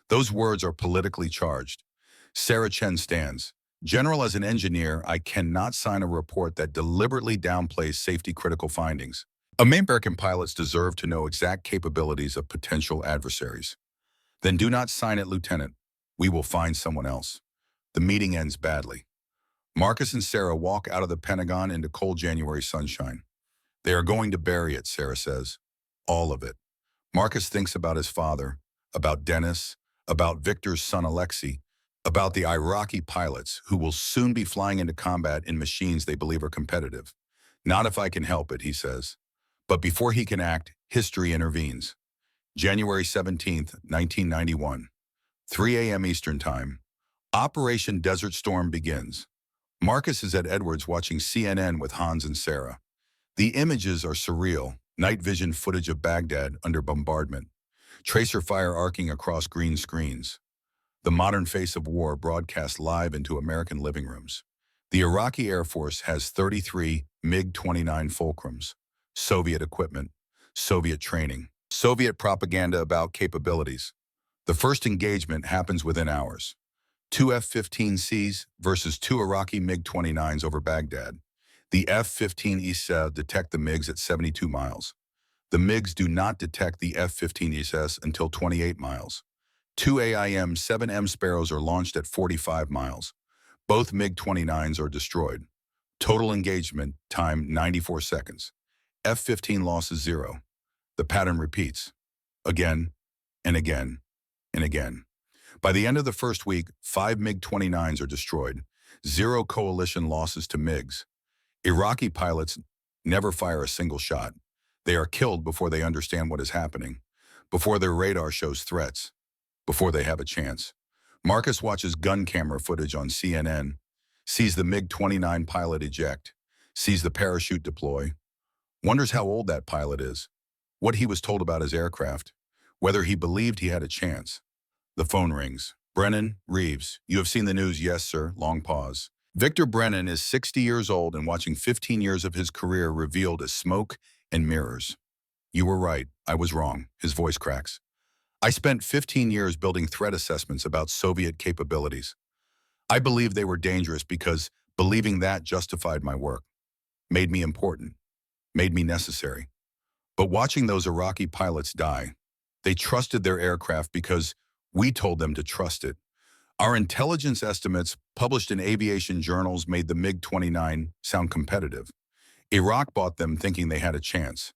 Those words are politically charged. Sarah Chen stands. General, as an engineer, I cannot sign a report that deliberately downplays safety-critical findings. American pilots deserve to know exact capabilities of potential adversaries. Then do not sign it, Lieutenant. We will find someone else. The meeting ends badly. Marcus and Sarah walk out of the Pentagon into cold January sunshine. They are going to bury it, Sarah says. All of it. Marcus thinks about his father, about Dennis, about Victor's son Alexei, about the Iraqi pilots who will soon be flying into combat in machines they believe are competitive. Not if I can help it, he says. But before he can act, history intervenes. January 17th, 1991, 3 a.m. Eastern Time. Operation Desert Storm begins. Marcus is at Edwards watching CNN with Hans and Sarah. The images are surreal, night vision footage of Baghdad under bombardment, tracer fire arcing across green screens. The modern face of war broadcast live into American living rooms. The Iraqi Air Force has 33 MiG-29 Fulcrums, Soviet equipment, Soviet training, Soviet propaganda about capabilities. The first engagement happens within hours. 2 F-15Cs versus 2 Iraqi MiG-29s over Baghdad. The F-15ESA detect the MiGs at 72 miles. The MiGs do not detect the F-15ESS until 28 miles. 2 AIM-7M Sparrows are launched at 45 miles. Both MiG-29s are destroyed. Total engagement time 94 seconds. F-15 losses 0. The pattern repeats. Again, and again, and again. By the end of the first week, 5 MiG-29s are destroyed. 0 coalition losses to MiGs. Iraqi pilots never fire a single shot. They are killed before they understand what is happening, before their radar shows threats. before they have a chance. Marcus watches gun camera footage on CNN, sees the MiG-29 pilot eject, sees the parachute deploy, wonders how old that pilot is, what he was told about his aircraft, whether he believed he had a chance. The phone rings. Brennan, Reeves, you have seen the news? Yes, sir. Long pause. Victor Brennan is 60 years old and watching 15 years of his career revealed as smoke and mirrors. You were right. I was wrong. His voice cracks. I spent 15 years building threat assessments about Soviet capabilities. I believed they were dangerous because believing that justified my work, made me important, made me necessary. But watching those Iraqi pilots die, they trusted their aircraft because we told them to trust it. Our intelligence estimates published in aviation journals made the MiG-29 sound competitive. Iraq bought them thinking they had a chance.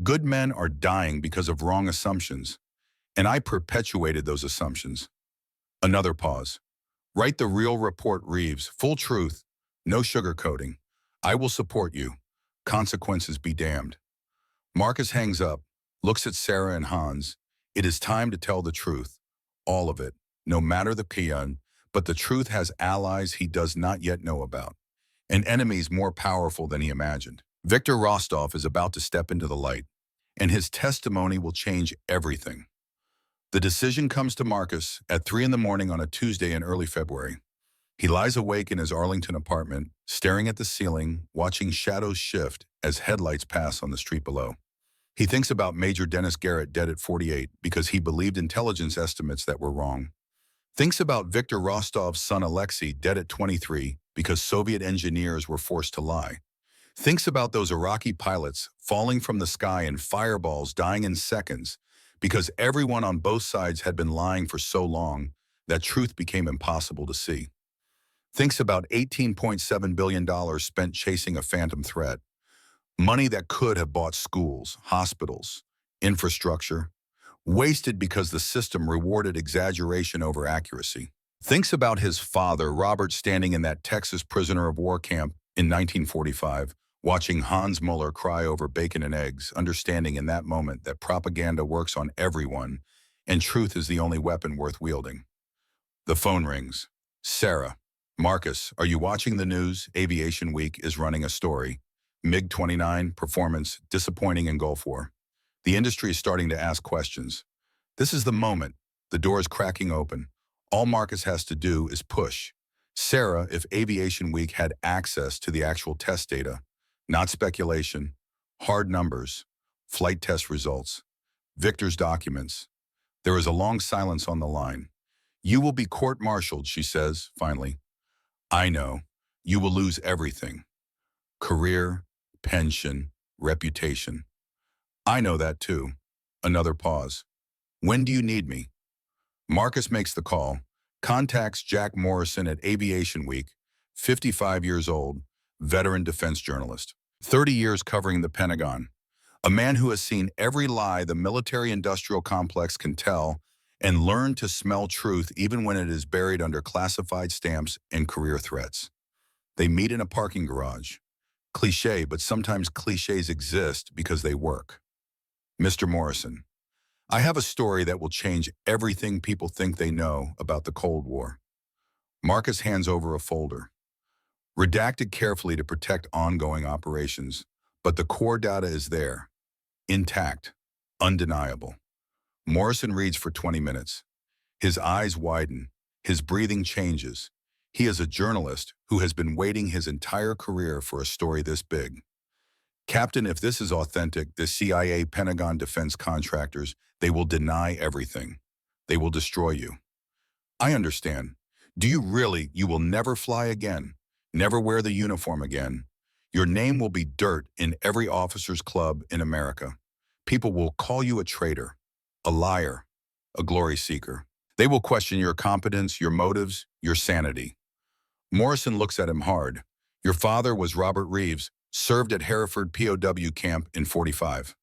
Good men are dying because of wrong assumptions, and I perpetuated those assumptions. Another pause. Write the real report, Reeves. Full truth, no sugarcoating. I will support you. Consequences be damned. Marcus hangs up, looks at Sarah and Hans. It is time to tell the truth. All of it, no matter the peon, but the truth has allies he does not yet know about, and enemies more powerful than he imagined. Victor Rostov is about to step into the light, and his testimony will change everything. The decision comes to Marcus at 3 in the morning on a Tuesday in early February. He lies awake in his Arlington apartment, staring at the ceiling, watching shadows shift as headlights pass on the street below. He thinks about Major Dennis Garrett dead at 48 because he believed intelligence estimates that were wrong. Thinks about Victor Rostov's son Alexei dead at 23 because Soviet engineers were forced to lie. Thinks about those Iraqi pilots falling from the sky and fireballs dying in seconds because everyone on both sides had been lying for so long that truth became impossible to see. Thinks about $18.7 billion spent chasing a phantom threat. Money that could have bought schools, hospitals, infrastructure, wasted because the system rewarded exaggeration over accuracy. Thinks about his father, Robert, standing in that Texas prisoner of war camp in 1945, watching Hans Muller cry over bacon and eggs, understanding in that moment that propaganda works on everyone and truth is the only weapon worth wielding. The phone rings. Sarah. Marcus, are you watching the news? Aviation Week is running a story. MiG-29 performance disappointing in Gulf War. The industry is starting to ask questions. This is the moment. The door is cracking open. All Marcus has to do is push. Sarah, if Aviation Week had access to the actual test data, not speculation, hard numbers, flight test results, Victor's documents. There is a long silence on the line. You will be court-martialed, she says, finally. I know. You will lose everything. Career, pension, reputation. I know that too. Another pause. When do you need me? Marcus makes the call, contacts Jack Morrison at Aviation Week, 55 years old, veteran defense journalist, 30 years covering the Pentagon, a man who has seen every lie the military-industrial complex can tell and learned to smell truth even when it is buried under classified stamps and career threats. They meet in a parking garage. Cliché, but sometimes clichés exist because they work. Mr. Morrison, I have a story that will change everything people think they know about the Cold War. Marcus hands over a folder, redacted carefully to protect ongoing operations, but the core data is there, intact, undeniable. Morrison reads for 20 minutes. His eyes widen, his breathing changes. He is a journalist who has been waiting his entire career for a story this big. Captain, if this is authentic, the CIA, Pentagon defense contractors, they will deny everything. They will destroy you. I understand. Do you really? You will never fly again, never wear the uniform again. Your name will be dirt in every officer's club in America. People will call you a traitor, a liar, a glory seeker. They will question your competence, your motives, your sanity. Morrison looks at him hard. Your father was Robert Reeves, served at Hereford POW camp in 45.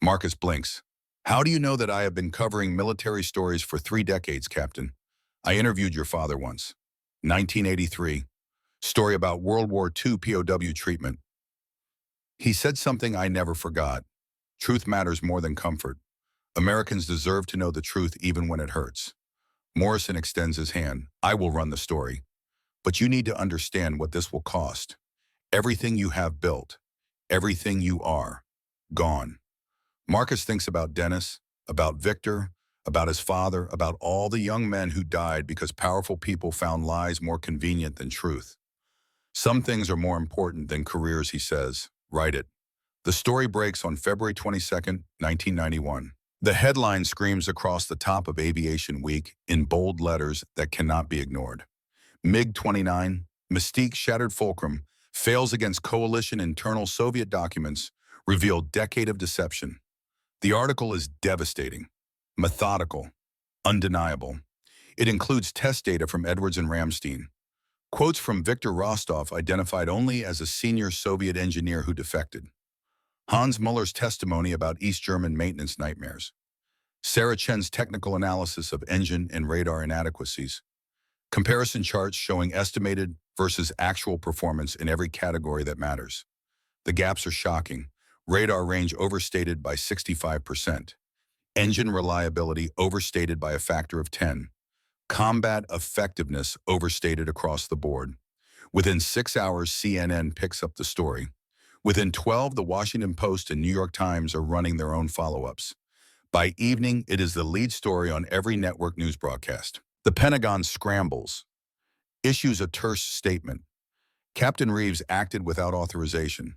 Marcus blinks. How do you know that I have been covering military stories for 3 decades, Captain? I interviewed your father once. 1983. Story about World War II POW treatment. He said something I never forgot. Truth matters more than comfort. Americans deserve to know the truth even when it hurts. Morrison extends his hand. I will run the story. But you need to understand what this will cost. Everything you have built, everything you are, gone. Marcus thinks about Dennis, about Victor, about his father, about all the young men who died because powerful people found lies more convenient than truth. Some things are more important than careers, he says. Write it. The story breaks on February 22nd, 1991. The headline screams across the top of Aviation Week in bold letters that cannot be ignored. MiG-29, mystique shattered fulcrum, fails against coalition internal Soviet documents, reveal decade of deception. The article is devastating, methodical, undeniable. It includes test data from Edwards and Ramstein, quotes from Viktor Rostov identified only as a senior Soviet engineer who defected, Hans Muller's testimony about East German maintenance nightmares, Sarah Chen's technical analysis of engine and radar inadequacies, comparison charts showing estimated versus actual performance in every category that matters. The gaps are shocking. Radar range overstated by 65%. Engine reliability overstated by a factor of 10. Combat effectiveness overstated across the board. Within 6 hours, CNN picks up the story. Within 12, the Washington Post and New York Times are running their own follow-ups. By evening, it is the lead story on every network news broadcast. The Pentagon scrambles, issues a terse statement. Captain Reeves acted without authorization.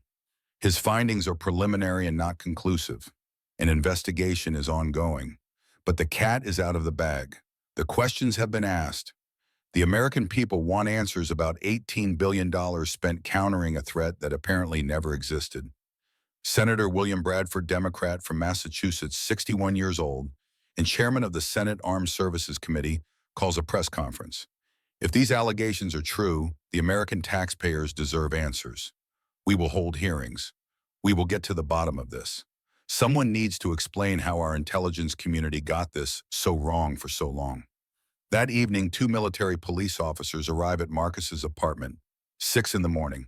His findings are preliminary and not conclusive. An investigation is ongoing. But the cat is out of the bag. The questions have been asked. The American people want answers about $18 billion spent countering a threat that apparently never existed. Senator William Bradford, Democrat from Massachusetts, 61 years old, and chairman of the Senate Armed Services Committee, calls a press conference. If these allegations are true, the American taxpayers deserve answers. We will hold hearings. We will get to the bottom of this. Someone needs to explain how our intelligence community got this so wrong for so long. That evening, 2 military police officers arrive at Marcus's apartment, 6 in the morning,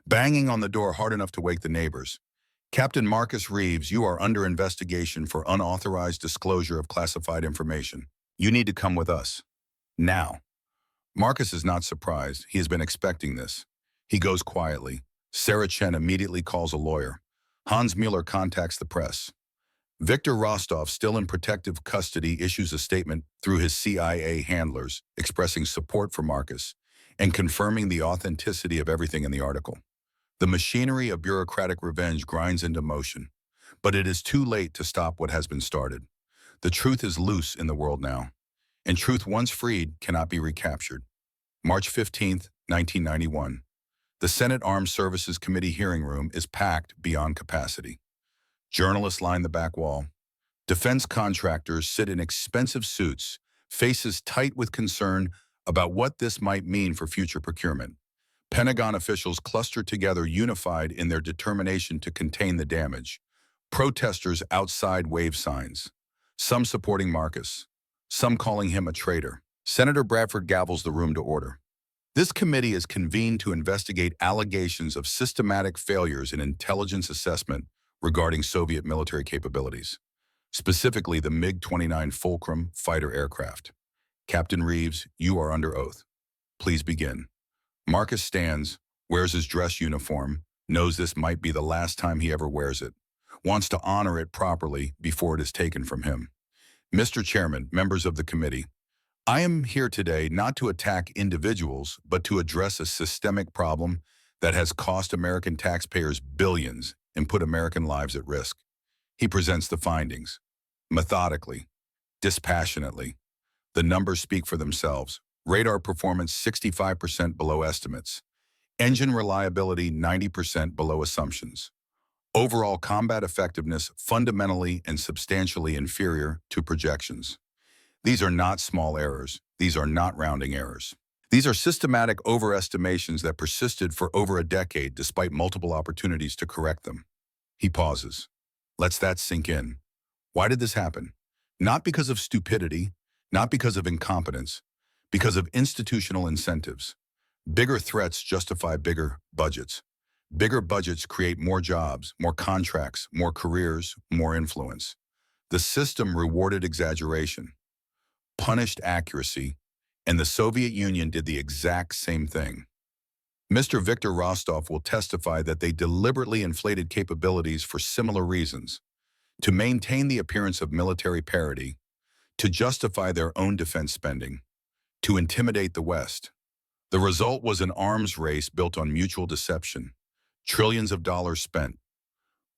banging on the door hard enough to wake the neighbors. Captain Marcus Reeves, you are under investigation for unauthorized disclosure of classified information. You need to come with us. Now. Marcus is not surprised. He has been expecting this. He goes quietly. Sarah Chen immediately calls a lawyer. Hans Mueller contacts the press. Viktor Rostov, still in protective custody, issues a statement through his CIA handlers, expressing support for Marcus and confirming the authenticity of everything in the article. The machinery of bureaucratic revenge grinds into motion, but it is too late to stop what has been started. The truth is loose in the world now, and truth once freed cannot be recaptured. March 15th, 1991. The Senate Armed Services Committee hearing room is packed beyond capacity. Journalists line the back wall. Defense contractors sit in expensive suits, faces tight with concern about what this might mean for future procurement. Pentagon officials cluster together, unified in their determination to contain the damage. Protesters outside wave signs, some supporting Marcus, some calling him a traitor. Senator Bradford gavels the room to order. This committee is convened to investigate allegations of systematic failures in intelligence assessment regarding Soviet military capabilities, specifically the MiG-29 Fulcrum fighter aircraft. Captain Reeves, you are under oath. Please begin. Marcus stands, wears his dress uniform, knows this might be the last time he ever wears it, wants to honor it properly before it is taken from him. Mr. Chairman, members of the committee, I am here today not to attack individuals, but to address a systemic problem that has cost American taxpayers billions and put American lives at risk. He presents the findings, methodically, dispassionately. The numbers speak for themselves. Radar performance 65% below estimates. Engine reliability 90% below assumptions. Overall combat effectiveness fundamentally and substantially inferior to projections. These are not small errors. These are not rounding errors. These are systematic overestimations that persisted for over a decade despite multiple opportunities to correct them. He pauses. Lets that sink in. Why did this happen? Not because of stupidity, not because of incompetence, because of institutional incentives. Bigger threats justify bigger budgets. Bigger budgets create more jobs, more contracts, more careers, more influence. The system rewarded exaggeration. punished accuracy, and the Soviet Union did the exact same thing. Mr. Viktor Rostov will testify that they deliberately inflated capabilities for similar reasons, to maintain the appearance of military parity, to justify their own defense spending, to intimidate the West. The result was an arms race built on mutual deception, trillions of dollars spent,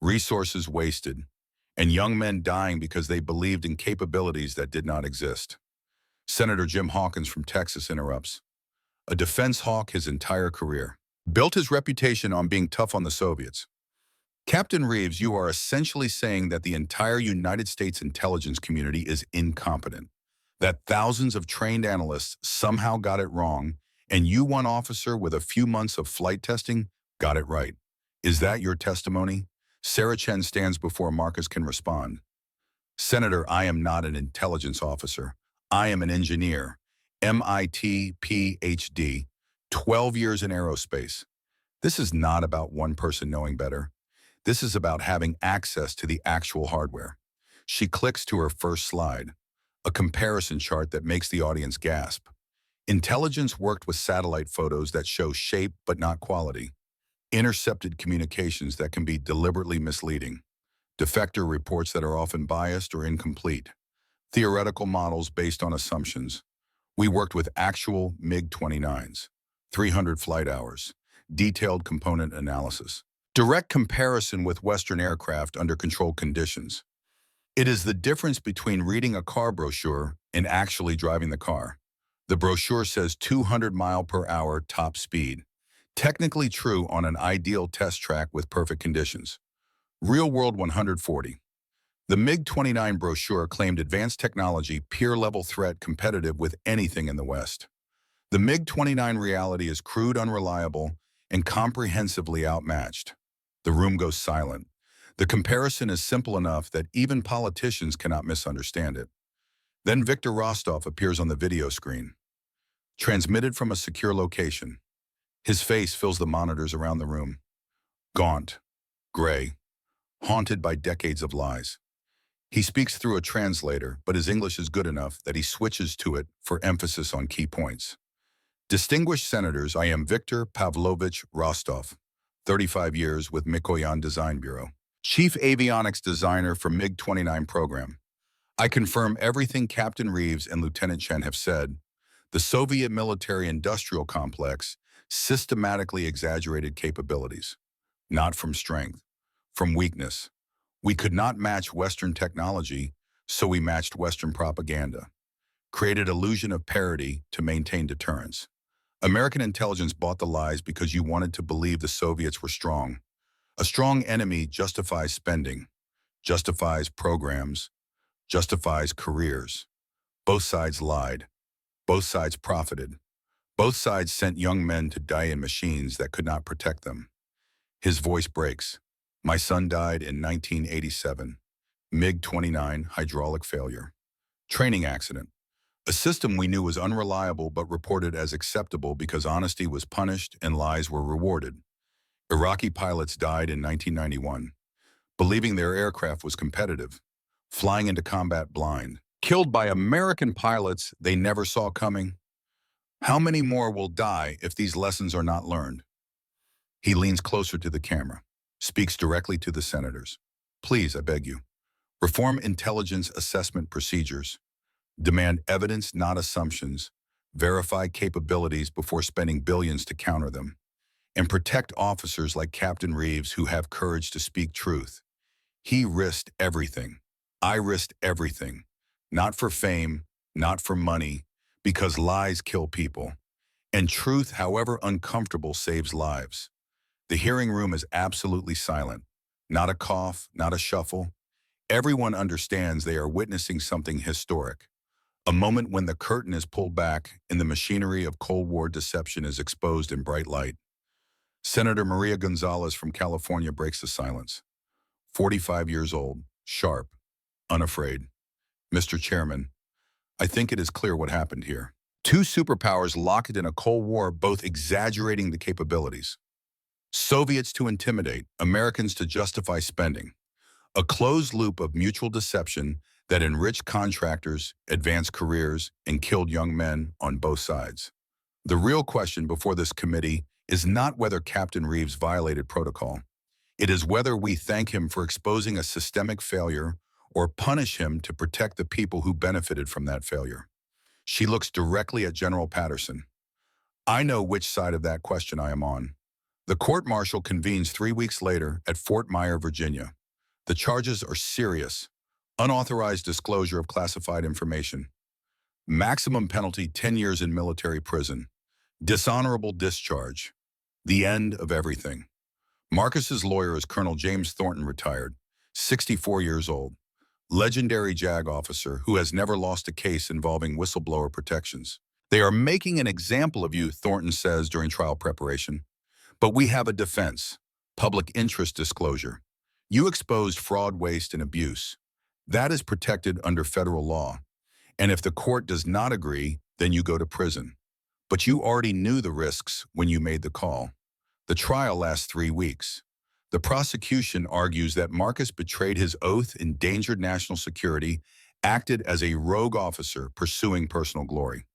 resources wasted, and young men dying because they believed in capabilities that did not exist. Senator Jim Hawkins from Texas interrupts. A defense hawk his entire career. Built his reputation on being tough on the Soviets. Captain Reeves, you are essentially saying that the entire United States intelligence community is incompetent, that thousands of trained analysts somehow got it wrong, and you, one officer with a few months of flight testing, got it right. Is that your testimony? Sarah Chen stands before Marcus can respond. Senator, I am not an intelligence officer. I am an engineer. MIT, PhD, 12 years in aerospace. This is not about one person knowing better. This is about having access to the actual hardware. She clicks to her first slide, a comparison chart that makes the audience gasp. Intelligence worked with satellite photos that show shape but not quality. Intercepted communications that can be deliberately misleading. Defector reports that are often biased or incomplete. Theoretical models based on assumptions. We worked with actual MiG-29s, 300 flight hours, detailed component analysis. Direct comparison with Western aircraft under controlled conditions. It is the difference between reading a car brochure and actually driving the car. The brochure says 200 mile per hour top speed. Technically true on an ideal test track with perfect conditions. Real world 140. The MiG-29 brochure claimed advanced technology, peer-level threat competitive with anything in the West. The MiG-29 reality is crude, unreliable, and comprehensively outmatched. The room goes silent. The comparison is simple enough that even politicians cannot misunderstand it. Then Viktor Rostov appears on the video screen. Transmitted from a secure location. His face fills the monitors around the room. Gaunt, gray, haunted by decades of lies. He speaks through a translator, but his English is good enough that he switches to it for emphasis on key points. Distinguished senators, I am Viktor Pavlovich Rostov, 35 years with Mikoyan Design Bureau, Chief Avionics Designer for MiG-29 program. I confirm everything Captain Reeves and Lieutenant Chen have said. The Soviet military-industrial complex systematically exaggerated capabilities, not from strength, from weakness. We could not match Western technology, so we matched Western propaganda, created illusion of parity to maintain deterrence. American intelligence bought the lies because you wanted to believe the Soviets were strong. A strong enemy justifies spending, justifies programs, justifies careers. Both sides lied. Both sides profited. Both sides sent young men to die in machines that could not protect them. His voice breaks. My son died in 1987. MiG-29 hydraulic failure. Training accident. A system we knew was unreliable but reported as acceptable because honesty was punished and lies were rewarded. Iraqi pilots died in 1991, believing their aircraft was competitive, flying into combat blind, killed by American pilots they never saw coming. How many more will die if these lessons are not learned? He leans closer to the camera, speaks directly to the senators. Please, I beg you, reform intelligence assessment procedures. Demand evidence, not assumptions. Verify capabilities before spending billions to counter them. And protect officers like Captain Reeves who have courage to speak truth. He risked everything. I risked everything. Not for fame, not for money, because lies kill people. And truth, however uncomfortable, saves lives. The hearing room is absolutely silent. Not a cough, not a shuffle. Everyone understands they are witnessing something historic. A moment when the curtain is pulled back and the machinery of Cold War deception is exposed in bright light. Senator Maria Gonzalez from California breaks the silence. 45 years old, sharp, unafraid. Mr. Chairman, I think it is clear what happened here. Two superpowers locked in a Cold War, both exaggerating the capabilities. Soviets to intimidate, Americans to justify spending. A closed loop of mutual deception that enriched contractors, advanced careers, and killed young men on both sides. The real question before this committee is not whether Captain Reeves violated protocol. It is whether we thank him for exposing a systemic failure or punish him to protect the people who benefited from that failure. She looks directly at General Patterson. I know which side of that question I am on. The court-martial convenes 3 weeks later at Fort Myer, Virginia. The charges are serious: unauthorized disclosure of classified information, maximum penalty 10 years in military prison, dishonorable discharge, the end of everything. Marcus's lawyer is Colonel James Thornton, retired, 64 years old, legendary JAG officer who has never lost a case involving whistleblower protections. They are making an example of you, Thornton says during trial preparation. But we have a defense: public interest disclosure. You exposed fraud, waste, and abuse. That is protected under federal law. And if the court does not agree, then you go to prison. But you already knew the risks when you made the call. The trial lasts 3 weeks. The prosecution argues that Marcus betrayed his oath, endangered national security, acted as a rogue officer pursuing personal glory.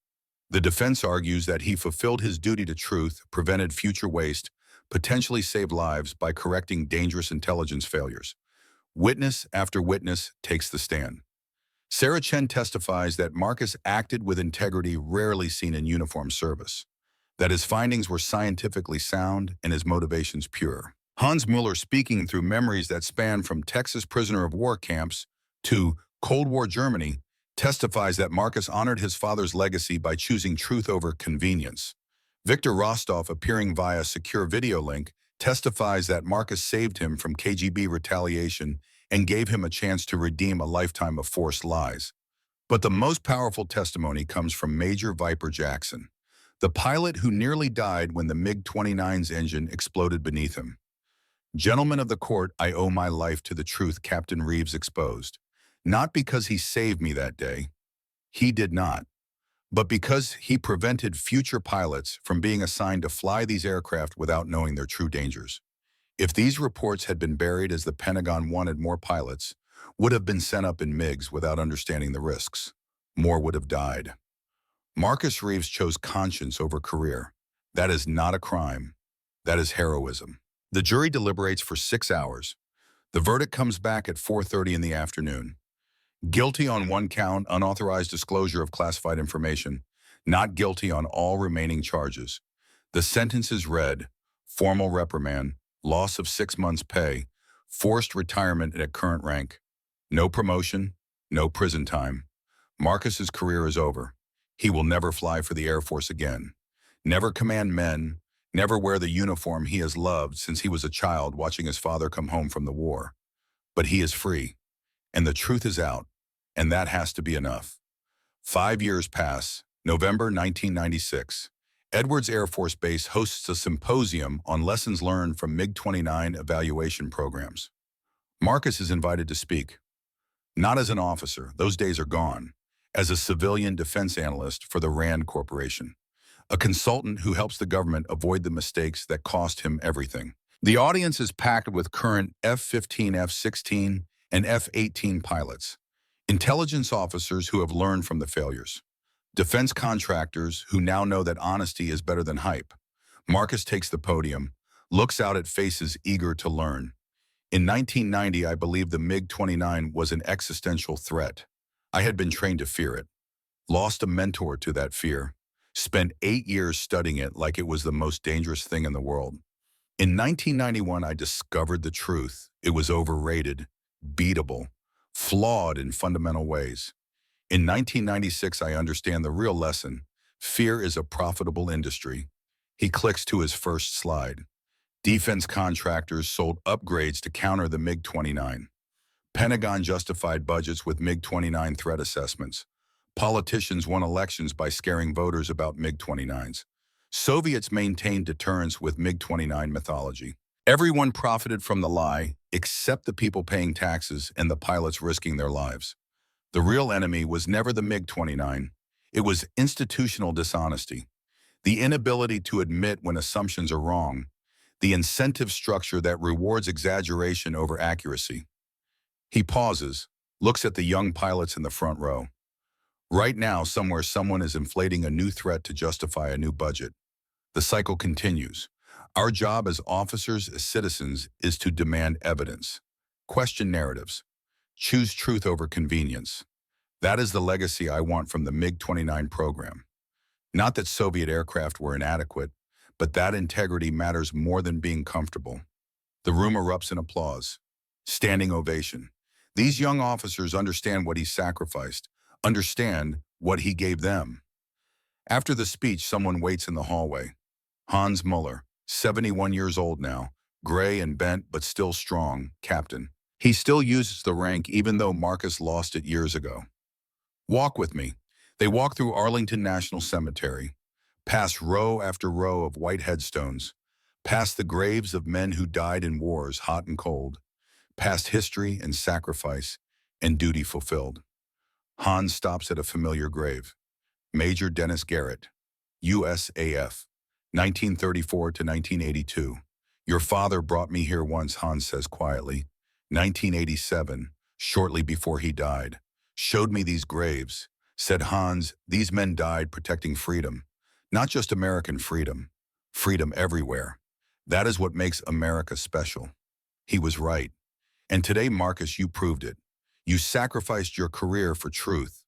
The defense argues that he fulfilled his duty to truth, prevented future waste, potentially saved lives by correcting dangerous intelligence failures. Witness after witness takes the stand. Sarah Chen testifies that Marcus acted with integrity rarely seen in uniformed service, that his findings were scientifically sound and his motivations pure. Hans Mueller, speaking through memories that span from Texas prisoner of war camps to Cold War Germany, testifies that Marcus honored his father's legacy by choosing truth over convenience. Victor Rostov, appearing via secure video link, testifies that Marcus saved him from KGB retaliation and gave him a chance to redeem a lifetime of forced lies. But the most powerful testimony comes from Major Viper Jackson, the pilot who nearly died when the MiG-29's engine exploded beneath him. Gentlemen of the court, I owe my life to the truth Captain Reeves exposed. Not because he saved me that day. He did not. But because he prevented future pilots from being assigned to fly these aircraft without knowing their true dangers. If these reports had been buried as the Pentagon wanted more pilots, would have been sent up in MiGs without understanding the risks, more would have died. Marcus Reeves chose conscience over career. That is not a crime. That is heroism. The jury deliberates for 6 hours. The verdict comes back at 4:30 in the afternoon. Guilty on 1 count, unauthorized disclosure of classified information. Not guilty on all remaining charges. The sentence is read: formal reprimand, loss of 6 months' pay, forced retirement at current rank. No promotion, no prison time. Marcus's career is over. He will never fly for the Air Force again. Never command men, never wear the uniform he has loved since he was a child watching his father come home from the war. But he is free, and the truth is out, and that has to be enough. 5 years pass. November 1996. Edwards Air Force Base hosts a symposium on lessons learned from MiG-29 evaluation programs. Marcus is invited to speak. Not as an officer, those days are gone. As a civilian defense analyst for the RAND Corporation, a consultant who helps the government avoid the mistakes that cost him everything. The audience is packed with current F-15, F-16, and F-18 pilots, intelligence officers who have learned from the failures, defense contractors who now know that honesty is better than hype. Marcus takes the podium, looks out at faces eager to learn. In 1990, I believed the MiG-29 was an existential threat. I had been trained to fear it, lost a mentor to that fear, spent 8 years studying it like it was the most dangerous thing in the world. In 1991, I discovered the truth. It was overrated, beatable, flawed in fundamental ways. In 1996, I understand the real lesson. Fear is a profitable industry. He clicks to his first slide. Defense contractors sold upgrades to counter the MiG-29. Pentagon justified budgets with MiG-29 threat assessments. Politicians won elections by scaring voters about MiG-29s. Soviets maintained deterrence with MiG-29 mythology. Everyone profited from the lie, except the people paying taxes and the pilots risking their lives. The real enemy was never the MiG-29. It was institutional dishonesty, the inability to admit when assumptions are wrong, the incentive structure that rewards exaggeration over accuracy. He pauses, Looks at the young pilots in the front row. Right now, somewhere someone is inflating a new threat to justify a new budget. The cycle continues. Our job as officers, as citizens, is to demand evidence, question narratives, choose truth over convenience. That is the legacy I want from the MiG-29 program. Not that Soviet aircraft were inadequate, but that integrity matters more than being comfortable. The room erupts in applause. Standing ovation. These young officers understand what he sacrificed, understand what he gave them. After the speech, someone waits in the hallway. Hans Muller, 71 years old now, gray and bent but still strong, captain. He still uses the rank even though Marcus lost it years ago. Walk with me. They walk through Arlington National Cemetery, past row after row of white headstones, past the graves of men who died in wars, hot and cold, past history and sacrifice and duty fulfilled. Hans stops at a familiar grave. Major Dennis Garrett, USAF, 1934 to 1982. Your father brought me here once, Hans says quietly. 1987, shortly before he died. Showed me these graves. Said Hans, these men died protecting freedom. Not just American freedom. Freedom everywhere. That is what makes America special. He was right. And today, Marcus, you proved it. You sacrificed your career for truth.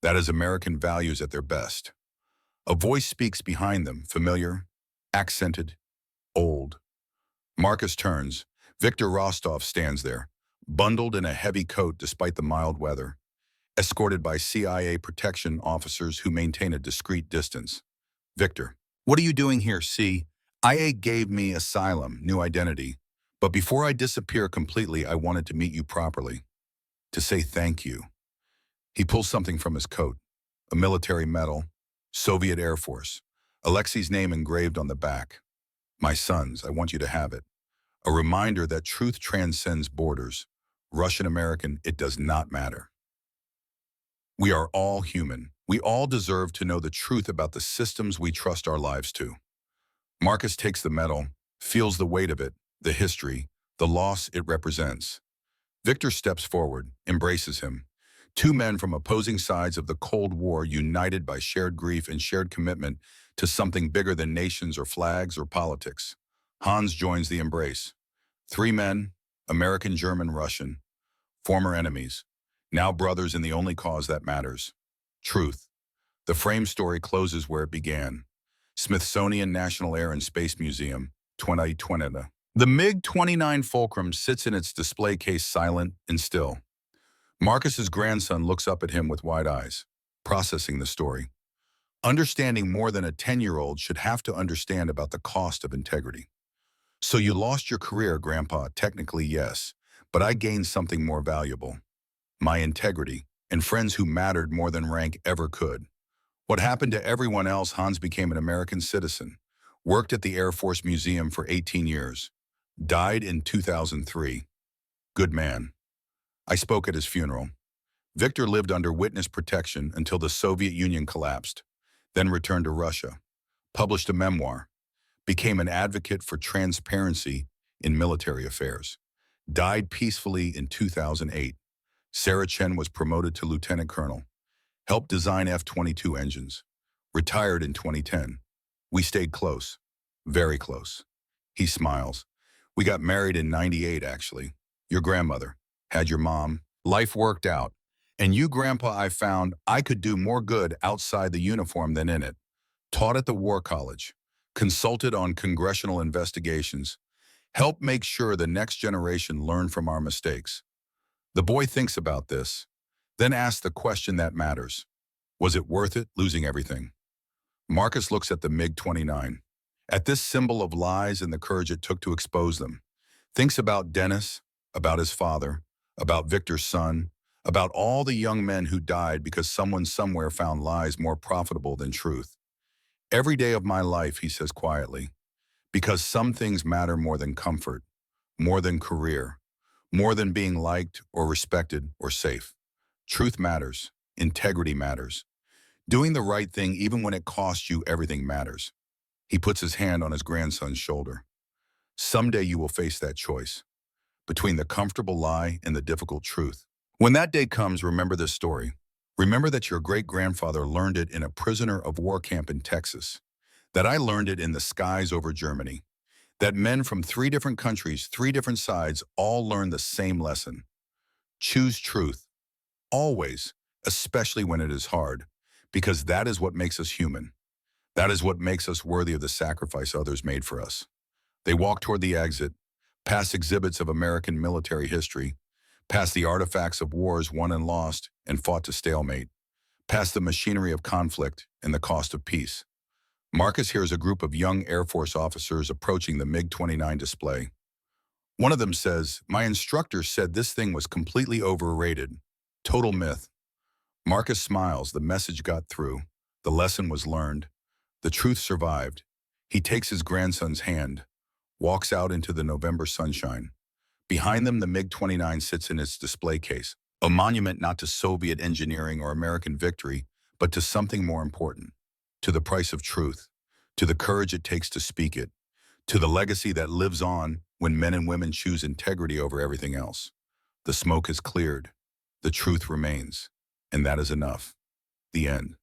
That is American values at their best. A voice speaks behind them, familiar, accented, old. Marcus turns. Victor Rostov stands there, bundled in a heavy coat despite the mild weather, escorted by CIA protection officers who maintain a discreet distance. Victor, what are you doing here, CIA gave me asylum, new identity. But before I disappear completely, I wanted to meet you properly. To say thank you. He pulls something from his coat, a military medal, Soviet Air Force, Alexei's name engraved on the back. My sons, I want you to have it. A reminder that truth transcends borders. Russian-American, it does not matter. We are all human. We all deserve to know the truth about the systems we trust our lives to. Marcus takes the medal, feels the weight of it, the history, the loss it represents. Victor steps forward, embraces him. Two men from opposing sides of the Cold War united by shared grief and shared commitment to something bigger than nations or flags or politics. Hans joins the embrace. Three men, American, German, Russian, former enemies, now brothers in the only cause that matters, truth. The frame story closes where it began. Smithsonian National Air and Space Museum, 2020. The MiG-29 Fulcrum sits in its display case silent and still. Marcus's grandson looks up at him with wide eyes, processing the story. Understanding more than a 10-year-old should have to understand about the cost of integrity. So you lost your career, Grandpa. Technically, yes, but I gained something more valuable. My integrity, and friends who mattered more than rank ever could. What happened to everyone else? Hans became an American citizen, worked at the Air Force Museum for 18 years, died in 2003. Good man. I spoke at his funeral. Victor lived under witness protection until the Soviet Union collapsed, then returned to Russia, published a memoir, became an advocate for transparency in military affairs, died peacefully in 2008. Sarah Chen was promoted to lieutenant colonel, helped design F-22 engines, retired in 2010. We stayed close, very close. He smiles. We got married in 98, actually. Your grandmother had your mom. Life worked out. And you, Grandpa, I found I could do more good outside the uniform than in it. Taught at the War College, consulted on congressional investigations, helped make sure the next generation learned from our mistakes. The boy thinks about this, then asks the question that matters. Was it worth it, losing everything? Marcus looks at the MiG-29, at this symbol of lies and the courage it took to expose them. Thinks about Dennis, about his father, about Victor's son, about all the young men who died because someone somewhere found lies more profitable than truth. Every day of my life, he says quietly, because some things matter more than comfort, more than career, more than being liked or respected or safe. Truth matters. Integrity matters. Doing the right thing even when it costs you everything matters. He puts his hand on his grandson's shoulder. Someday you will face that choice, between the comfortable lie and the difficult truth. When that day comes, remember this story. Remember that your great-grandfather learned it in a prisoner of war camp in Texas, that I learned it in the skies over Germany, that men from 3 different countries, 3 different sides, all learn the same lesson. Choose truth, always, especially when it is hard, because that is what makes us human. That is what makes us worthy of the sacrifice others made for us. They walked toward the exit, past exhibits of American military history, past the artifacts of wars won and lost and fought to stalemate, past the machinery of conflict and the cost of peace. Marcus hears a group of young Air Force officers approaching the MiG-29 display. One of them says, "My instructor said this thing was completely overrated. Total myth." Marcus smiles. The message got through. The lesson was learned. The truth survived. He takes his grandson's hand, walks out into the November sunshine. Behind them, the MiG-29 sits in its display case, a monument not to Soviet engineering or American victory, but to something more important, to the price of truth, to the courage it takes to speak it, to the legacy that lives on when men and women choose integrity over everything else. The smoke has cleared. The truth remains. And that is enough. The end.